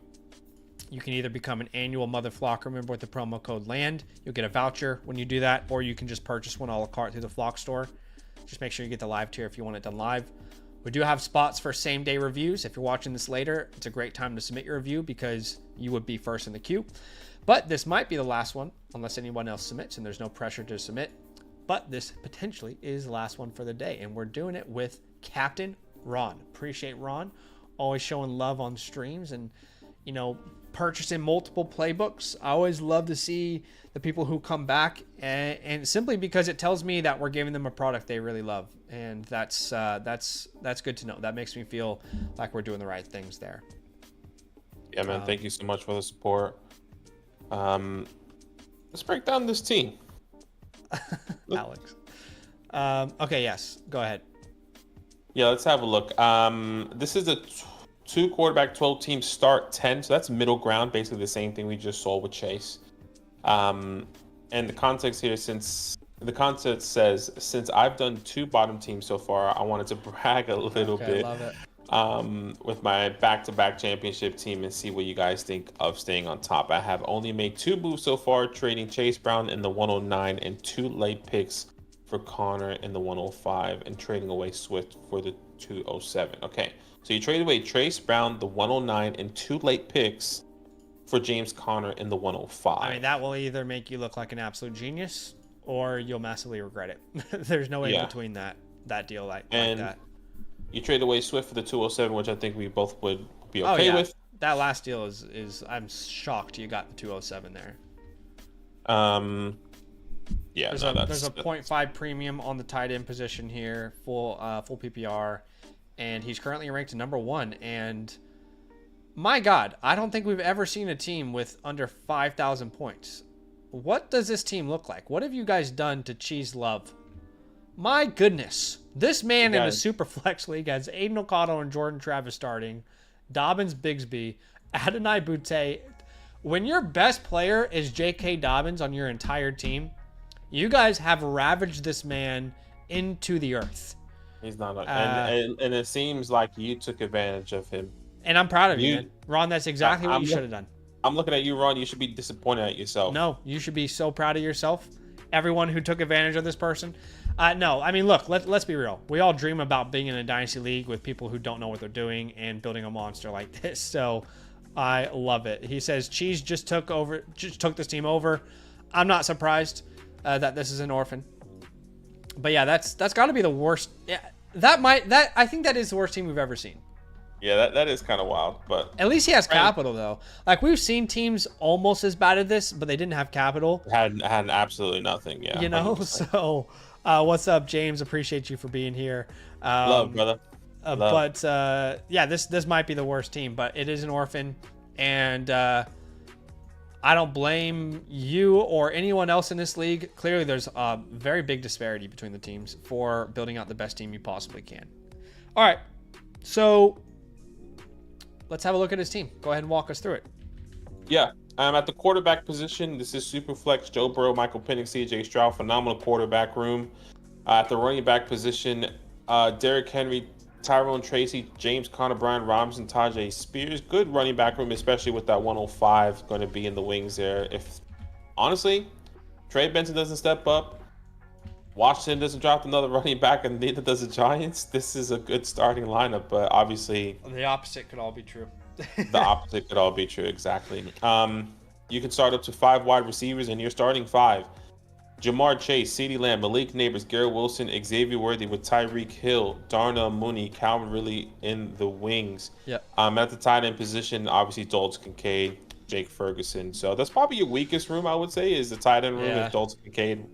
You can either become an annual Mother Flocker member with the promo code LAND. You'll get a voucher when you do that, or you can just purchase one a la carte through the Flock store. Just make sure you get the live tier if you want it done live. We do have spots for same-day reviews. If you're watching this later, it's a great time to submit your review because you would be first in the queue. But this might be the last one, unless anyone else submits, and there's no pressure to submit. But this potentially is the last one for the day, and we're doing it with Captain Ron. Appreciate Ron, always showing love on streams and, you know, purchasing multiple playbooks. I always love to see the people who come back, and simply because it tells me that we're giving them a product they really love, and that's good to know. That makes me feel like we're doing the right things there. Yeah, man. Thank you so much for the support. Let's break down this team. Alex. Okay, yes. Go ahead. Yeah, let's have a look. This is a 2-quarterback, 12-team start 10. So that's middle ground, basically the same thing we just saw with Chase. And the context here, since I've done 2 bottom teams so far, I wanted to brag a little bit. Love it. With my back-to-back championship team and see what you guys think of staying on top. I have only made 2 moves so far, trading Chase Brown in the 109 and 2 late picks for Connor in the 105 and trading away Swift for the 207. Okay, so you trade away Chase Brown, the 109, and 2 late picks for James Conner in the 105. I mean, that will either make you look like an absolute genius or you'll massively regret it. There's no way in between that deal like that. You trade away Swift for the 207, which I think we both would be okay with. That last deal is I'm shocked you got the 207 there. Yeah, there's a 0.5 premium on the tight end position here, full PPR, and he's currently ranked number 1. And my God, I don't think we've ever seen a team with under 5,000 points. What does this team look like? What have you guys done to Cheese Love? My goodness. This man in the Superflex League has Aiden O'Connell and Jordan Travis starting, Dobbins, Bigsby, Adonai Boutte. When your best player is J.K. Dobbins on your entire team, you guys have ravaged this man into the earth. He's not. And it seems like you took advantage of him. And I'm proud of you, man. Ron, that's exactly what you should have done. I'm looking at you, Ron. You should be disappointed at yourself. No, you should be so proud of yourself. Everyone who took advantage of this person. No, I mean, look, let's be real. We all dream about being in a Dynasty League with people who don't know what they're doing and building a monster like this. So I love it. He says Cheese just took this team over. I'm not surprised that this is an orphan. But yeah, that's got to be the worst. Yeah, I think that is the worst team we've ever seen. Yeah, that is kind of wild, but at least he has capital though. Like we've seen teams almost as bad as this, but they didn't have capital. Had absolutely nothing. Yeah, you know. 100%. So, what's up, James? Appreciate you for being here. Love, brother. Love. But yeah, this might be the worst team, but it is an orphan, and I don't blame you or anyone else in this league. Clearly, there's a very big disparity between the teams for building out the best team you possibly can. All right, so let's have a look at his team. Go ahead and walk us through it. Yeah, at the quarterback position, this is Superflex, Joe Burrow, Michael Penix, CJ Stroud, phenomenal quarterback room. At the running back position, Derrick Henry, Tyrone Tracy, James Conner, Brian Robinson, Tajay Spears. Good running back room, especially with that 105 going to be in the wings there. If honestly, Trey Benson doesn't step up, Washington doesn't drop another running back, and neither does the Giants, this is a good starting lineup. But obviously, the opposite could all be true. The opposite could all be true, exactly. You can start up to 5 wide receivers, and you're starting 5. Jamar Chase, CeeDee Lamb, Malik Neighbors, Garrett Wilson, Xavier Worthy with Tyreek Hill, Darnell Mooney, Calvin Ridley in the wings. Yep. At the tight end position, obviously Dalton Kincaid, Jake Ferguson. So that's probably your weakest room, I would say, is the tight end room. Yeah. If Dalton Kincaid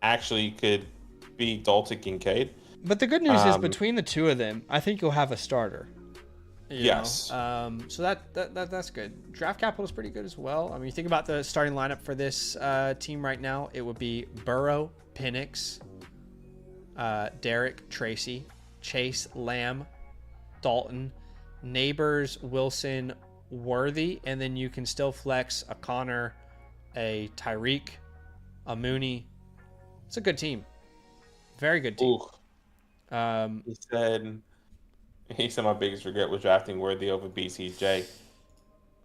actually could be Dalton Kincaid. But the good news is between the two of them, I think you'll have a starter. Yes. So that's good. Draft capital is pretty good as well. I mean, you think about the starting lineup for this team right now, it would be Burrow, Penix, Derek, Tracy, Chase, Lamb, Dalton, Neighbors, Wilson, Worthy, and then you can still flex a Connor, a Tyreek, a Mooney. It's a good team. Very good team. He said my biggest regret was drafting Worthy over BCJ.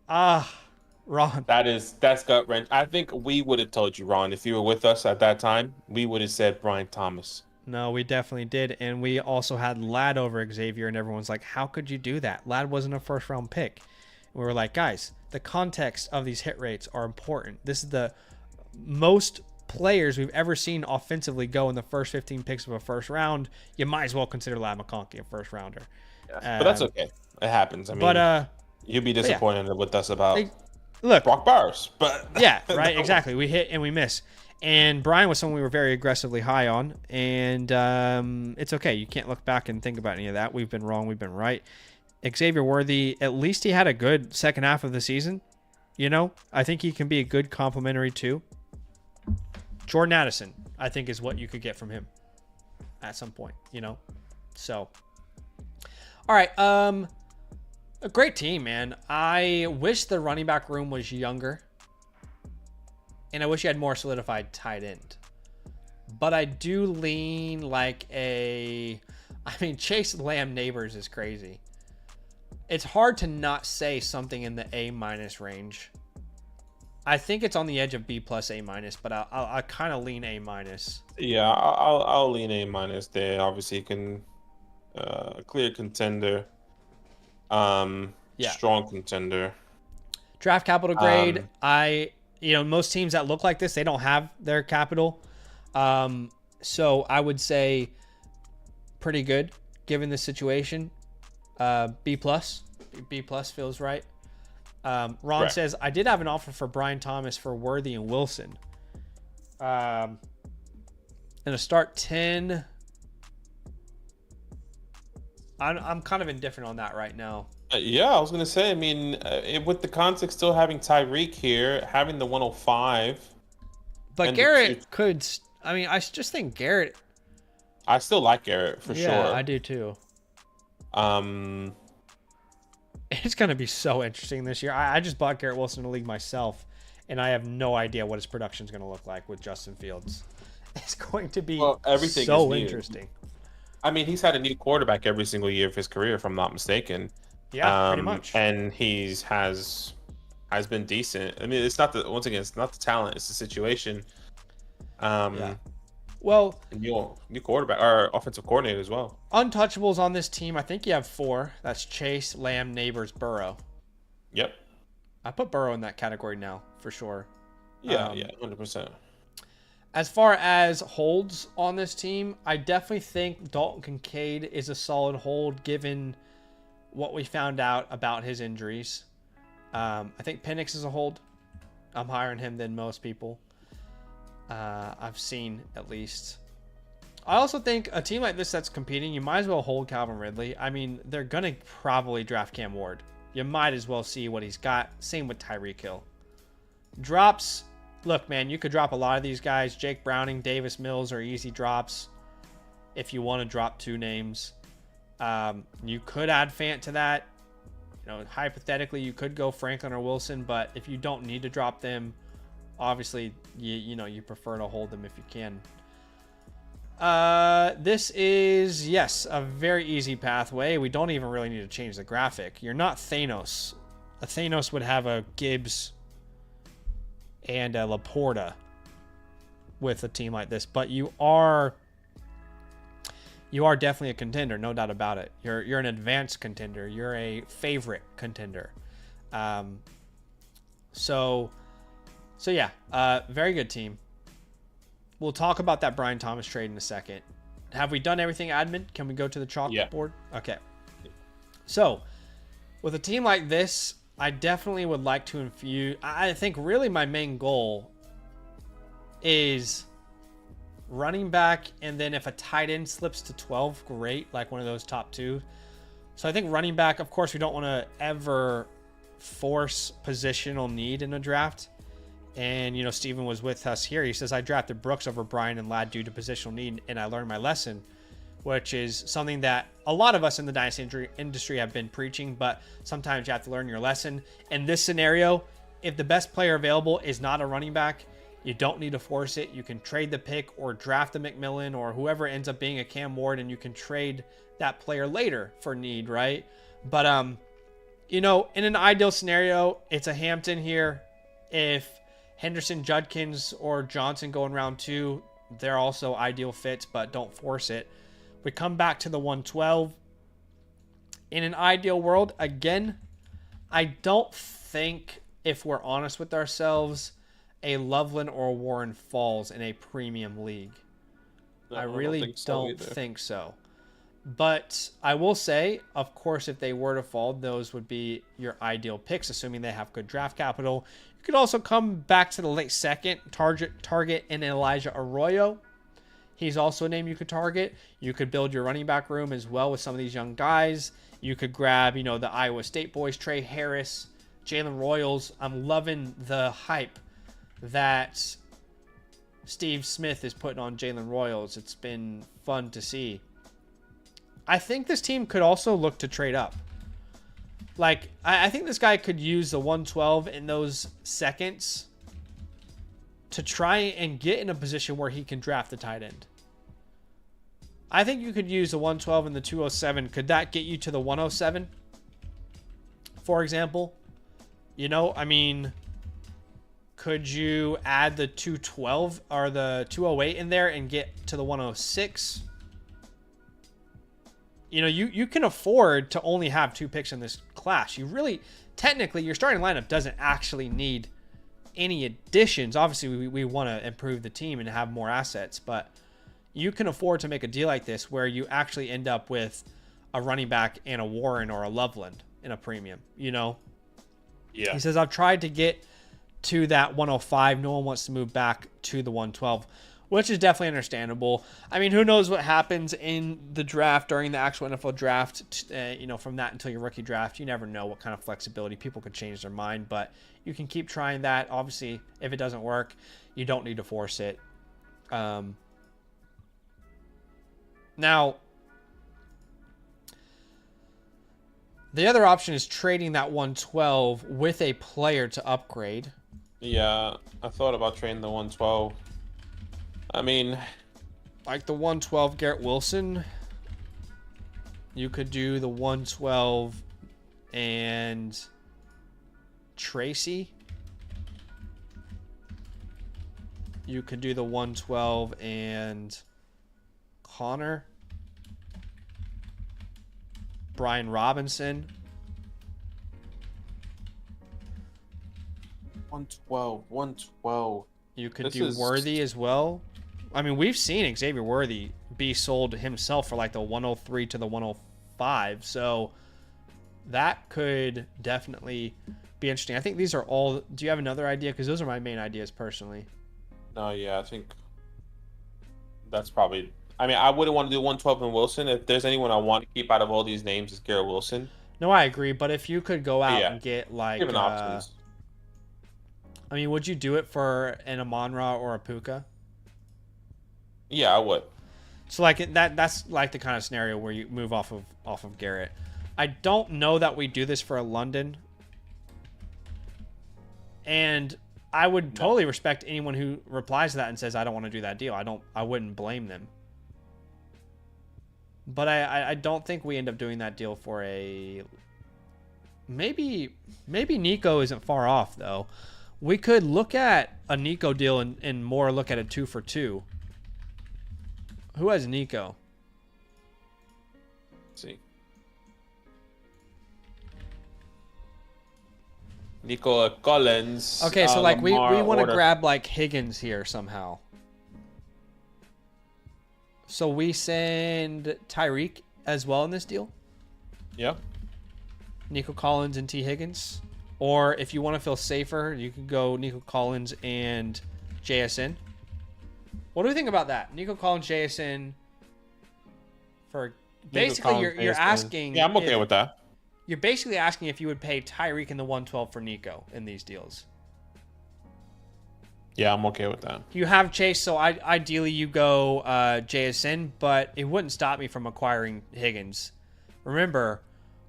Ron. That's gut wrench. I think we would have told you, Ron, if you were with us at that time, we would have said Brian Thomas. No, we definitely did. And we also had Ladd over Xavier, and everyone's like, how could you do that? Ladd wasn't a first round pick. And we were like, guys, the context of these hit rates are important. This is the most players we've ever seen offensively go in the first 15 picks of a first round. You might as well consider Ladd McConkey a first rounder. Yeah, but that's okay. It happens. I mean, you'll be disappointed with us about Brock Bowers, but yeah, right, exactly. We hit and we miss. And Brian was someone we were very aggressively high on, and it's okay. You can't look back and think about any of that. We've been wrong. We've been right. Xavier Worthy, at least he had a good second half of the season. You know, I think he can be a good complementary too. Jordan Addison, I think, is what you could get from him at some point. You know, so. All right, a great team, man. I wish the running back room was younger, and I wish you had more solidified tight end. But I do lean like Chase Lamb Neighbors is crazy. It's hard to not say something in the A- range. I think it's on the edge of B+, A-, but I'll kind of lean A-. Yeah, I'll lean A- there. Obviously, you can. Clear contender, strong contender. Draft capital grade. Most teams that look like this, they don't have their capital. So I would say pretty good given the situation. B+. B+ feels right. Ron says, I did have an offer for Brian Thomas for Worthy and Wilson. And a start 10. I'm kind of indifferent on that right now. Yeah, I was going to say, I mean, with the context still having Tyreek here, having the 105. But Garrett could, I just think Garrett. I still like Garrett for sure. Yeah, I do too. It's going to be so interesting this year. I just bought Garrett Wilson in the league myself, and I have no idea what his production is going to look like with Justin Fields. It's going to be so interesting. I mean, he's had a new quarterback every single year of his career, if I'm not mistaken. Yeah, pretty much. And has been decent. I mean, it's not the talent, it's the situation. Well, new quarterback or offensive coordinator as well. Untouchables on this team, I think you have 4. That's Chase, Lamb, Neighbors, Burrow. Yep. I put Burrow in that category now for sure. Yeah, 100%. As far as holds on this team, I definitely think Dalton Kincaid is a solid hold given what we found out about his injuries. I think Penix is a hold. I'm higher on him than most people. I've seen, at least. I also think a team like this that's competing, you might as well hold Calvin Ridley. I mean, they're going to probably draft Cam Ward. You might as well see what he's got. Same with Tyreek Hill. Drops... Look, man, you could drop a lot of these guys. Jake Browning, Davis Mills are easy drops if you want to drop 2 names. You could add Fant to that. Hypothetically, you could go Franklin or Wilson, but if you don't need to drop them, obviously, you prefer to hold them if you can. This is, yes, a very easy pathway. We don't even really need to change the graphic. You're not Thanos. A Thanos would have a Gibbs and a Laporta with a team like this, but you are definitely a contender, no doubt about it. You're an advanced contender. You're a favorite contender. So yeah, very good team. we'll talk about that Brian Thomas trade in a second. Have we done everything, admin? Can we go to the chalkboard? Yeah. Okay. So, with a team like this, I definitely would like to infuse... I think really my main goal is running back, and then if a tight end slips to 12, great, like one of those top two. So I think running back, of course, we don't want to ever force positional need in a draft. And, you know, Steven was with us here. He says, I drafted Brooks over Brian and Ladd due to positional need, and I learned my lesson, which is something that a lot of us in the Dynasty industry have been preaching, but sometimes you have to learn your lesson. In this scenario, if the best player available is not a running back, you don't need to force it. You can trade the pick or draft a McMillan or whoever ends up being a Cam Ward, and you can trade that player later for need, right? But, you know, in an ideal scenario, it's a Hampton here. If Henderson, Judkins, or Johnson go in round 2, they're also ideal fits, but don't force it. We come back to the 112. In an ideal world, again, I don't think, if we're honest with ourselves, a Loveland or a Warren falls in a premium league. No, I really don't think so. But I will say, of course, if they were to fall, those would be your ideal picks, assuming they have good draft capital. You could also come back to the late second, target in Elijah Arroyo. He's also a name you could target. You could build your running back room as well with some of these young guys. You could grab, you know, the Iowa State boys, Trey Harris, Jalen Royals. I'm loving the hype that Steve Smith is putting on Jalen Royals. It's been fun to see. I think this team could also look to trade up. Like, I think this guy could use the 112 in those seconds to try and get in a position where he can draft the tight end. I think you could use the 112 and the 207. Could that get you to the 107? For example, you know, I mean, could you add the 212 or the 208 in there and get to the 106? You know, you can afford to only have 2 picks in this class. You really, technically, your starting lineup doesn't actually need any additions. Obviously, we want to improve the team and have more assets, but you can afford to make a deal like this where you actually end up with a running back and a Warren or a Loveland in a premium, you know? Yeah. He says, I've tried to get to that 105. No one wants to move back to the 112, which is definitely understandable. I mean, who knows what happens in the draft during the actual NFL draft, you know, from that until your rookie draft. You never know what kind of flexibility. People could change their mind, but you can keep trying that. Obviously, if it doesn't work, you don't need to force it. Now, the other option is trading that 112 with a player to upgrade. Yeah, I thought about trading the 112. I mean, like the 112 Garrett Wilson, you could do the 112 and Tracy. You could do the 112 and Connor. Brian Robinson. 112. You could do Worthy as well. I mean, we've seen Xavier Worthy be sold himself for like the 103 to the 105. So that could definitely be interesting. I think these are all... Do you have another idea? Because those are my main ideas personally. No, yeah, I think that's probably... I mean, I wouldn't want to do 112 and Wilson. If there's anyone I want to keep out of all these names, it's Garrett Wilson. No, I agree. But if you could go out and get like... Given options. I mean, would you do it for an Amon-Ra or a Puka? Yeah, I would. So like that's like the kind of scenario where you move off of Garrett. I don't know that we do this for a London. And I would totally respect anyone who replies to that and says I don't want to do that deal. I wouldn't blame them. But I don't think we end up doing that deal for a... Maybe Nico isn't far off though. We could look at a Nico deal and more look at a 2 for 2. Who has Nico? Let's see. Nico Collins. Okay, so like we want to grab like Higgins here somehow. So we send Tyreek as well in this deal. Yeah. Nico Collins and T. Higgins. Or if you want to feel safer, you could go Nico Collins and JSN. What do we think about that? Nico Collins, JSN for basically you're asking. Yeah, I'm okay with that. You're basically asking if you would pay Tyreek in the 112 for Nico in these deals. Yeah, I'm okay with that. You have Chase, so ideally you go JSN, but it wouldn't stop me from acquiring Higgins. Remember,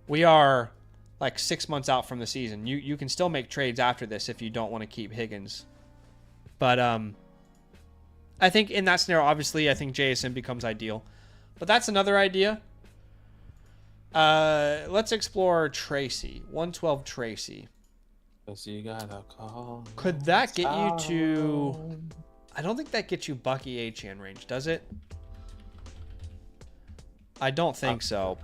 we are like 6 months out from the season. You can still make trades after this if you don't want to keep Higgins. But I think in that scenario, obviously, I think JSN becomes ideal. But that's another idea. Let's explore Tracy. 112 Tracy. Could that get you to... I don't think that gets you Bucky Achane range, does it? I don't think so.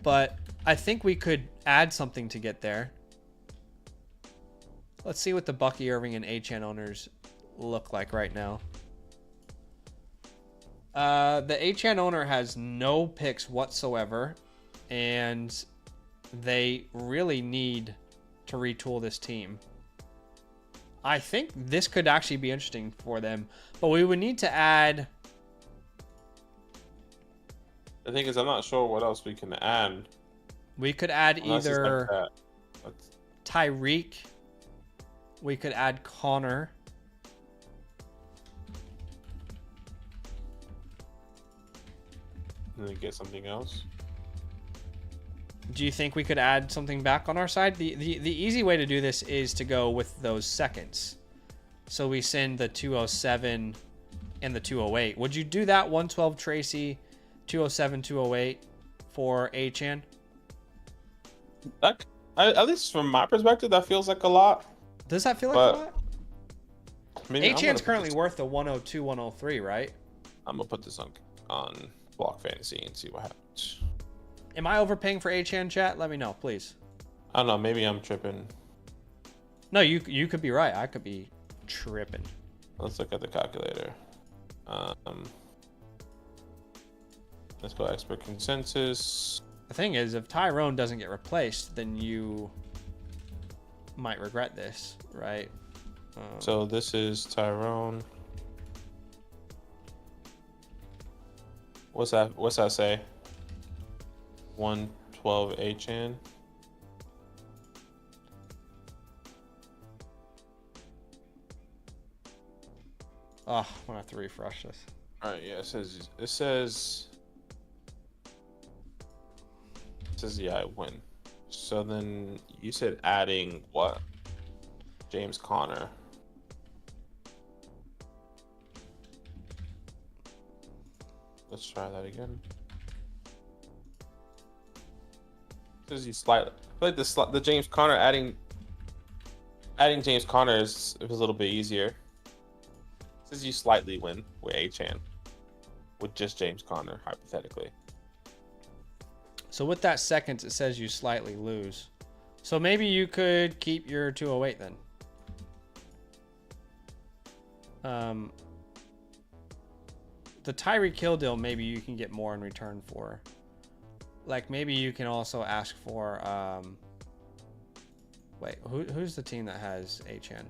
But I think we could add something to get there. Let's see what the Bucky Irving and Achane owners look like right now. The Achane owner has no picks whatsoever, and they really need to retool this team. I think this could actually be interesting for them, but we would need to add... The thing is, I'm not sure what else we can add. We could add Unless either like Tyreek. We could add Connor. And then get something else. Do you think we could add something back on our side? The easy way to do this is to go with those seconds. So we send the 207 and the 208. Would you do that 112 Tracy, 207, 208 for Achane? At least from my perspective, that feels like a lot. Does that feel like a lot? Achane's currently currently worth the 102, 103, right? I'm gonna put this on Block Fantasy and see what happens. Am I overpaying for Achane, chat? Let me know, please. I don't know. Maybe I'm tripping. No, you could be right. I could be tripping. Let's look at the calculator. Let's go expert consensus. The thing is, if Tyrone doesn't get replaced, then you might regret this, right? So this is Tyrone. What's that say? 112 Achane. Oh, I'm gonna have to refresh this. All right, yeah, it says yeah, I win. So then you said adding what? James Conner. Let's try that again. Says you slightly. I feel like the James Conner adding James Conner is a little bit easier. Says you slightly win with Achane, with just James Conner, hypothetically. So with that seconds, it says you slightly lose. So maybe you could keep your 208 then. The Tyreek Hill deal, maybe you can get more in return for. Like maybe you can also ask for. Wait, who's the team that has Achane?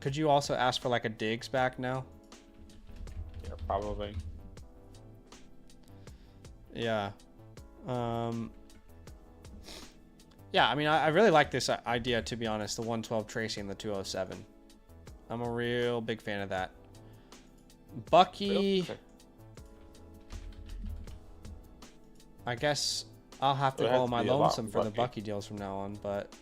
Could you also ask for like a Diggs back now? Yeah, probably. Yeah. Yeah, I mean, I really like this idea, to be honest, the 112 Tracy and the 207. I'm a real big fan of that. Bucky... Okay. I guess I'll have to go on my lonesome for the Bucky deals from now on, but...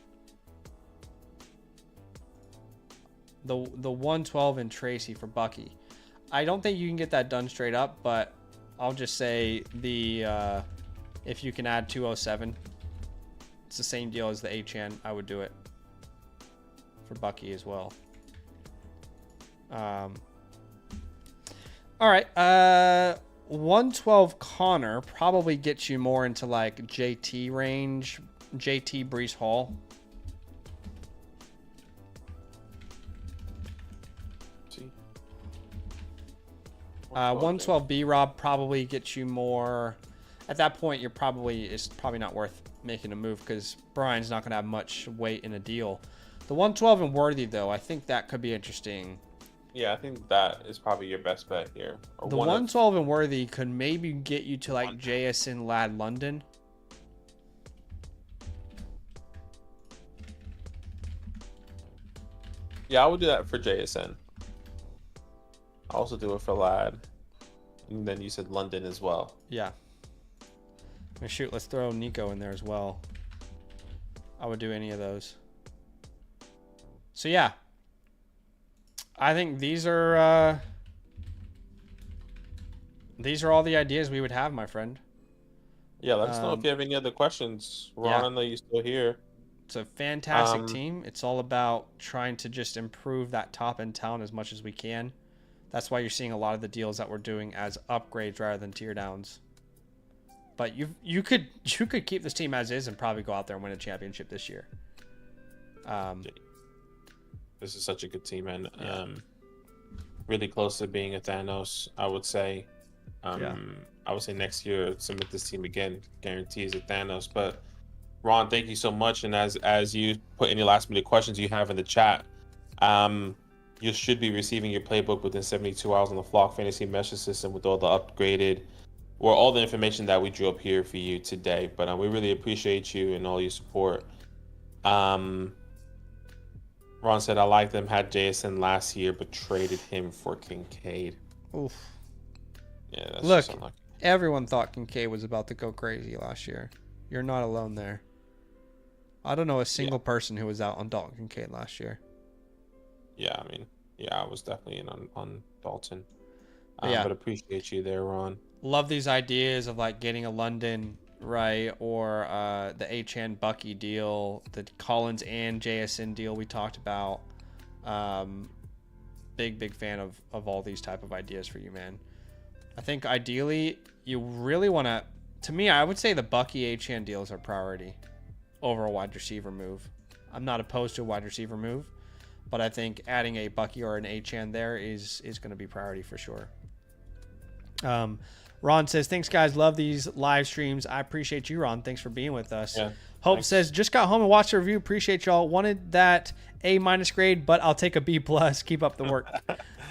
The 112 and Tracy for Bucky. I don't think you can get that done straight up, but I'll just say the if you can add 207, it's the same deal as the Achane. I would do it for Bucky as well. All right, 112 Connor probably gets you more into like JT range, JT Breece Hall. 112 B-Rob probably gets you more. At that point, it's probably not worth making a move because Brian's not going to have much weight in a deal. The 112 and Worthy, though, I think that could be interesting. Yeah, I think that is probably your best bet here. The 112 and Worthy could maybe get you to like JSN Lad London. Yeah, I would do that for JSN. I also do it for Lad. And then you said London as well. Yeah. Shoot, let's throw Nico in there as well. I would do any of those. So yeah. I think these are all the ideas we would have, my friend. Yeah, let us know if you have any other questions. Ron, I know you're still here. It's a fantastic team. It's all about trying to just improve that top end talent as much as we can. That's why you're seeing a lot of the deals that we're doing as upgrades rather than tear downs. But you could keep this team as is and probably go out there and win a championship this year. This is such a good team, and really close to being a Thanos, I would say. I would say next year submit this team again, guarantees a Thanos. But Ron, thank you so much. And as you put any last minute questions you have in the chat, you should be receiving your playbook within 72 hours on the Flock Fantasy Message System with all the upgraded or all the information that we drew up here for you today. But we really appreciate you and all your support. Ron said, I like them, had JSN last year, but traded him for Kincaid. Oof. Yeah, that's Look, just unlucky. Everyone thought Kincaid was about to go crazy last year. You're not alone there. I don't know a single person who was out on Dalton Kincaid last year. Yeah, I mean, I was definitely in on Dalton. But appreciate you there, Ron. Love these ideas of like getting a London, right? Or the HN Bucky deal, the Collins and JSN deal we talked about. Big fan of all these type of ideas for you, man. I think ideally you really want to me, I would say the Bucky HN deals are priority over a wide receiver move. I'm not opposed to a wide receiver move, but I think adding a Bucky or an HN there is going to be priority for sure. Ron says, thanks guys, love these live streams. I appreciate you, Ron. Thanks for being with us. Yeah, Hope says, just got home and watched the review. Appreciate y'all. Wanted that A- grade, but I'll take a B+. Keep up the work.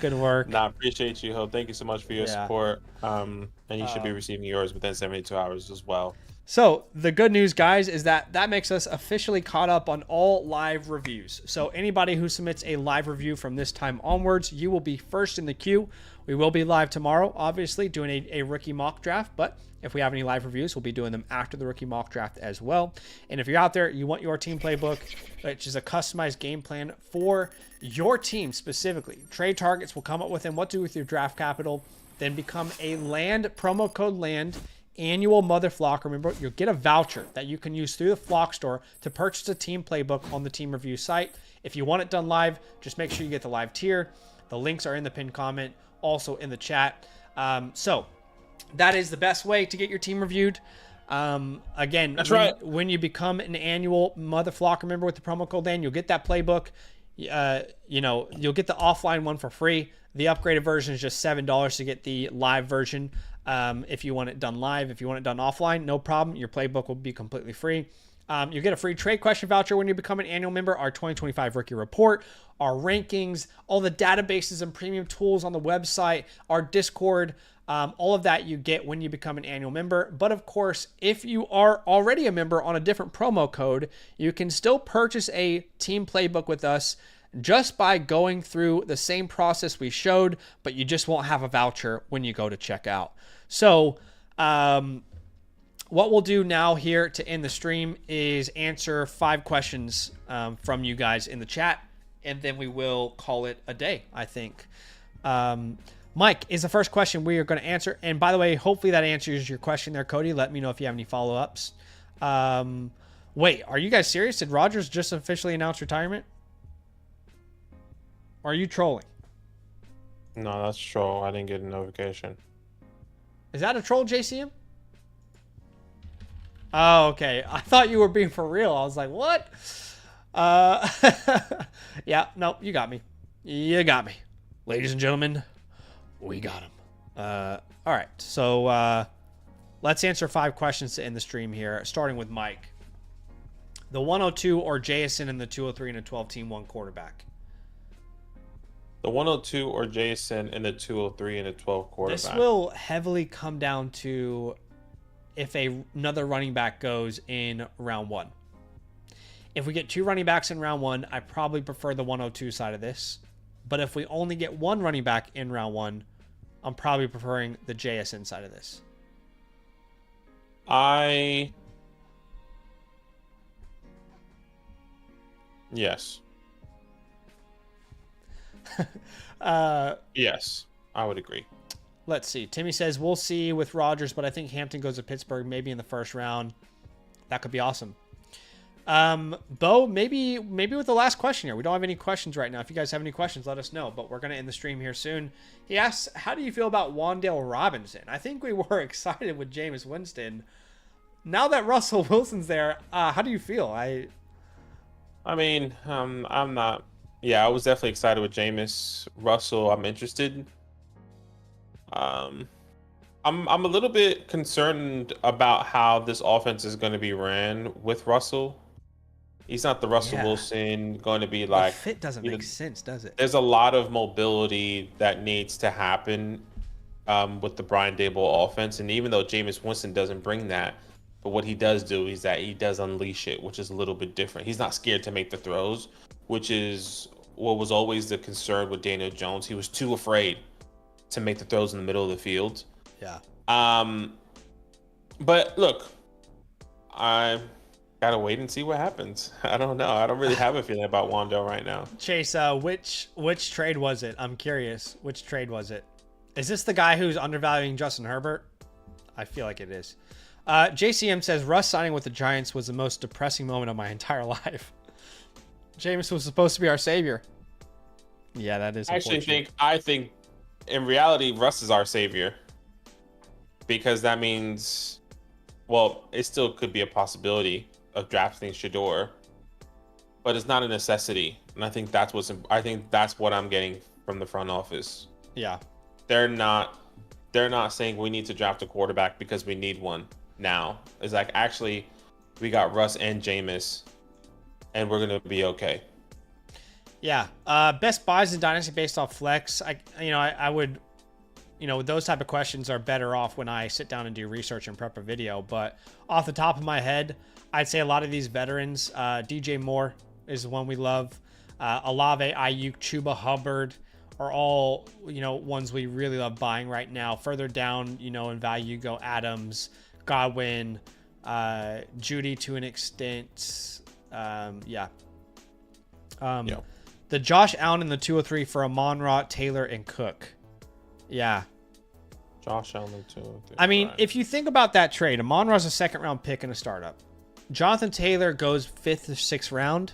Good work. Nah, appreciate you, Hope. Thank you so much for your support. And you should be receiving yours within 72 hours as well. So the good news, guys, is that makes us officially caught up on all live reviews. So anybody who submits a live review from this time onwards, you will be first in the queue. We will be live tomorrow, obviously, doing a rookie mock draft. But if we have any live reviews, we'll be doing them after the rookie mock draft as well. And if you're out there, you want your team playbook, which is a customized game plan for your team specifically. Trade targets will come up with, and what to do with your draft capital. Then become a land, promo code LAND, annual Mother Flock. Remember, you'll get a voucher that you can use through the Flock store to purchase a team playbook on the team review site. If you want it done live, just make sure you get the live tier. The links are in the pinned comment, also in the chat. So that is the best way to get your team reviewed. Again, that's right. When you become an annual Mother Flock, remember with the promo code LAND, you'll get that playbook. You'll get the offline one for free. The upgraded version is just $7 to get the live version. If you want it done live, if you want it done offline, no problem. Your playbook will be completely free. You get a free trade question voucher when you become an annual member, our 2025 rookie report, our rankings, all the databases and premium tools on the website, our Discord, all of that you get when you become an annual member. But of course, if you are already a member on a different promo code, you can still purchase a team playbook with us just by going through the same process we showed, but you just won't have a voucher when you go to check out. So what we'll do now here to end the stream is answer 5 questions from you guys in the chat, and then we will call it a day, I think. Mike is the first question we are going to answer. And by the way, hopefully that answers your question there, Cody. Let me know if you have any follow-ups. Wait, are you guys serious? Did Rodgers just officially announce retirement? Or are you trolling? No, that's troll. I didn't get a notification. Is that a troll, JCM? Oh, okay. I thought you were being for real. I was like, what? Yeah, no, you got me. You got me. Ladies and gentlemen, we got him. All right. So let's answer 5 questions to end the stream here, starting with Mike. The 102 or Jason in the 203 and a 12 team 1 quarterback? The 102 or Jason in the 203 and a 12 quarterback. This will heavily come down to if another running back goes in round 1. If we get 2 running backs in round 1, I probably prefer the 102 side of this. But if we only get 1 running back in round 1, I'm probably preferring the JSN side of this. Yes. Yes, I would agree. Let's see. Timmy says, we'll see with Rodgers, but I think Hampton goes to Pittsburgh maybe in the first round. That could be awesome. Bo, maybe with the last question here. We don't have any questions right now. If you guys have any questions, let us know. But we're going to end the stream here soon. He asks, how do you feel about Wan'Dale Robinson? I think we were excited with Jameis Winston. Now that Russell Wilson's there, how do you feel? I mean, I'm not. Yeah, I was definitely excited with Jameis. Russell, I'm interested. I'm a little bit concerned about how this offense is going to be ran with Russell. He's not the Russell Wilson going to be like. The fit doesn't make sense, does it? There's a lot of mobility that needs to happen with the Brian Daboll offense, and even though Jameis Winston doesn't bring that, but what he does do is that he does unleash it, which is a little bit different. He's not scared to make the throws, which is what was always the concern with Daniel Jones. He was too afraid to make the throws in the middle of the field. Yeah. But look, I gotta wait and see what happens. I don't know. I don't really have a feeling about Wan'Dale right now. Chase, which trade was it? I'm curious. Which trade was it? Is this the guy who's undervaluing Justin Herbert? I feel like it is. JCM says, Russ signing with the Giants was the most depressing moment of my entire life. Jameis was supposed to be our savior. Yeah, that is. I think in reality, Russ is our savior. Because that means, well, it still could be a possibility of drafting Shador, but it's not a necessity. And I think that's what I'm getting from the front office. Yeah. They're not saying we need to draft a quarterback because we need one now. It's like, actually, we got Russ and Jameis, and we're gonna be okay. Yeah. Best buys in Dynasty based off flex. I would, those type of questions are better off when I sit down and do research and prep a video. But off the top of my head, I'd say a lot of these veterans, DJ Moore is the one we love. Olave, Ayuk, Chuba Hubbard are all, ones we really love buying right now. Further down, in value, you go Adams, Godwin, Judy to an extent. The Josh Allen in the 203 for Amon-Ra, Taylor, and Cook. Yeah. Josh Allen, 203. I mean, if you think about that trade, Amon-Ra's a second-round pick and a startup. Jonathan Taylor goes 5th or 6th round,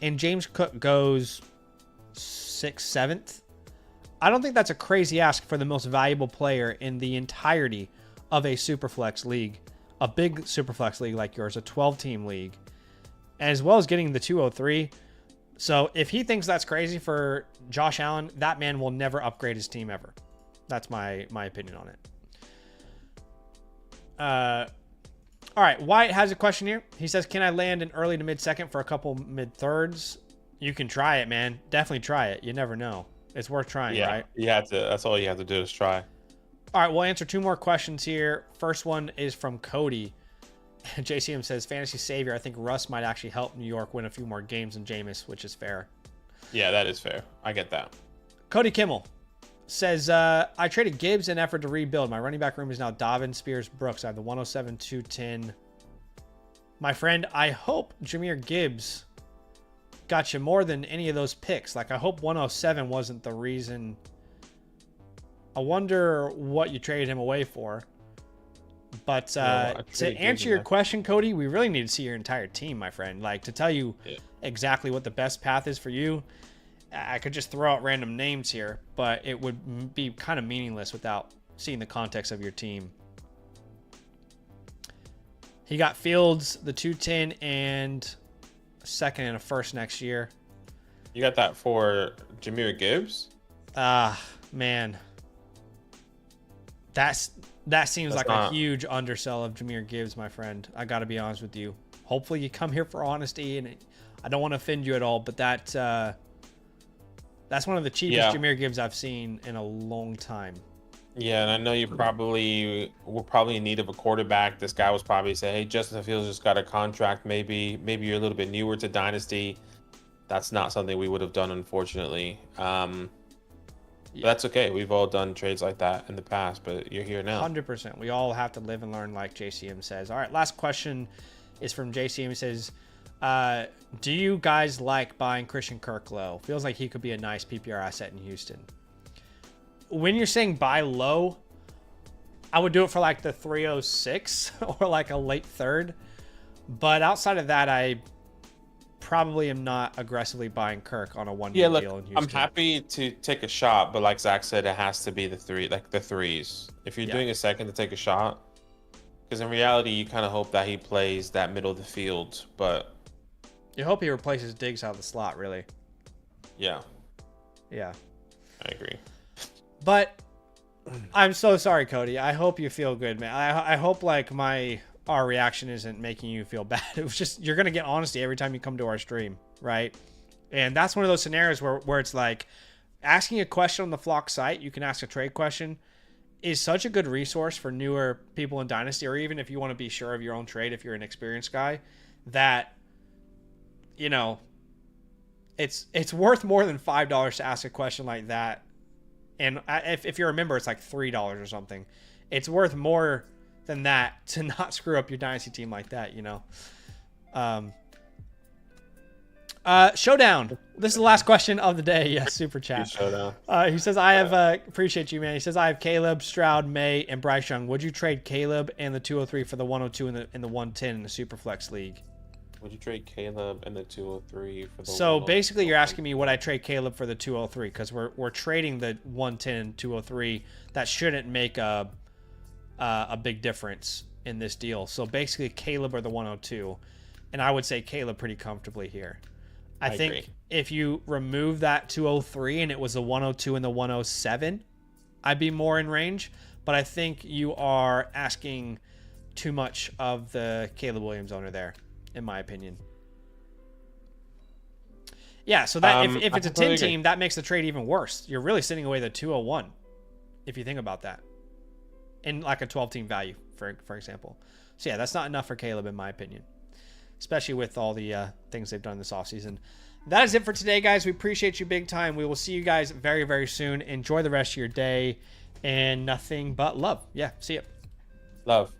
and James Cook goes 6th, 7th. I don't think that's a crazy ask for the most valuable player in the entirety of a Superflex league, a big Superflex league like yours, a 12-team league, as well as getting the 203. So if he thinks that's crazy for Josh Allen, that man will never upgrade his team ever. That's my opinion on it. All right, Wyatt has a question here. He says, can I land in early to mid-second for a couple mid-thirds? You can try it, man. Definitely try it. You never know. It's worth trying, right? You have to. That's all you have to do is try. All right, we'll answer 2 more questions here. First one is from Cody. JCM says, fantasy savior. I think Russ might actually help New York win a few more games than Jameis, which is fair. Yeah, that is fair. I get that. Cody Kimmel says, I traded Gibbs in effort to rebuild. My running back room is now Dobbins, Spears, Brooks. I have the 107, 210. My friend, I hope Jahmyr Gibbs got you more than any of those picks. Like, I hope 107 wasn't the reason. I wonder what you traded him away for. But to answer your question, Cody, we really need to see your entire team, my friend. Like, to tell you exactly what the best path is for you, I could just throw out random names here, but it would be kind of meaningless without seeing the context of your team. He got Fields, the 210, and a second and a first next year. You got that for Jahmyr Gibbs? Man. That seems like a huge undersell of Jahmyr Gibbs, my friend. I got to be honest with you. Hopefully you come here for honesty, and I don't want to offend you at all, but that's one of the cheapest Jahmyr Gibbs I've seen in a long time. Yeah, and I know you were probably in need of a quarterback. This guy was probably saying, hey, Justin Fields just got a contract. Maybe you're a little bit newer to Dynasty. That's not something we would have done, unfortunately. But that's okay. We've all done trades like that in the past, but you're here now. 100%. We all have to live and learn, like JCM says. All right, last question is from JCM. He says, do you guys like buying Christian Kirk low? Feels like he could be a nice PPR asset in Houston. When you're saying buy low, I would do it for like the 306 or like a late third. But outside of that, I probably am not aggressively buying Kirk on a one-year deal in Houston. I'm happy to take a shot, but like Zach said, it has to be the threes. If you're doing a second to take a shot, because in reality, you kind of hope that he plays that middle of the field, but you hope he replaces Diggs out of the slot, really. Yeah. Yeah. I agree. But I'm so sorry, Cody. I hope you feel good, man. I hope like our reaction isn't making you feel bad. It was just, you're going to get honesty every time you come to our stream, right? And that's one of those scenarios where it's like asking a question on the Flock site, you can ask a trade question, is such a good resource for newer people in Dynasty, or even if you want to be sure of your own trade, if you're an experienced guy, that, you know, it's worth more than $5 to ask a question like that. And if you remember, it's like $3 or something. It's worth more than that to not screw up your Dynasty team like that, you know. Showdown. This is the last question of the day. Yes, super chat. Showdown. He says, I have appreciate you, man. He says, I have Caleb, Stroud, May, and Bryce Young. Would you trade Caleb and the 203 for the 102 and the 110 in the Superflex league? Would you trade Caleb and the 203 for the? So basically, you're asking me would I trade Caleb for the 203, because we're trading the 110 and 203. That shouldn't make a big difference in this deal. So basically, Caleb or the 102, and I would say Caleb pretty comfortably here. I think agree. If you remove that 203 and it was the 102 and the 107, I'd be more in range. But I think you are asking too much of the Caleb Williams owner there, in my opinion. Yeah, so that if it's a 10 team, that makes the trade even worse. You're really sending away the 201, if you think about that, in like a 12-team value, for example. So yeah, that's not enough for Caleb, in my opinion, especially with all the things they've done this offseason. That is it for today, guys. We appreciate you big time. We will see you guys very, very soon. Enjoy the rest of your day, and nothing but love. Yeah, see you. Love.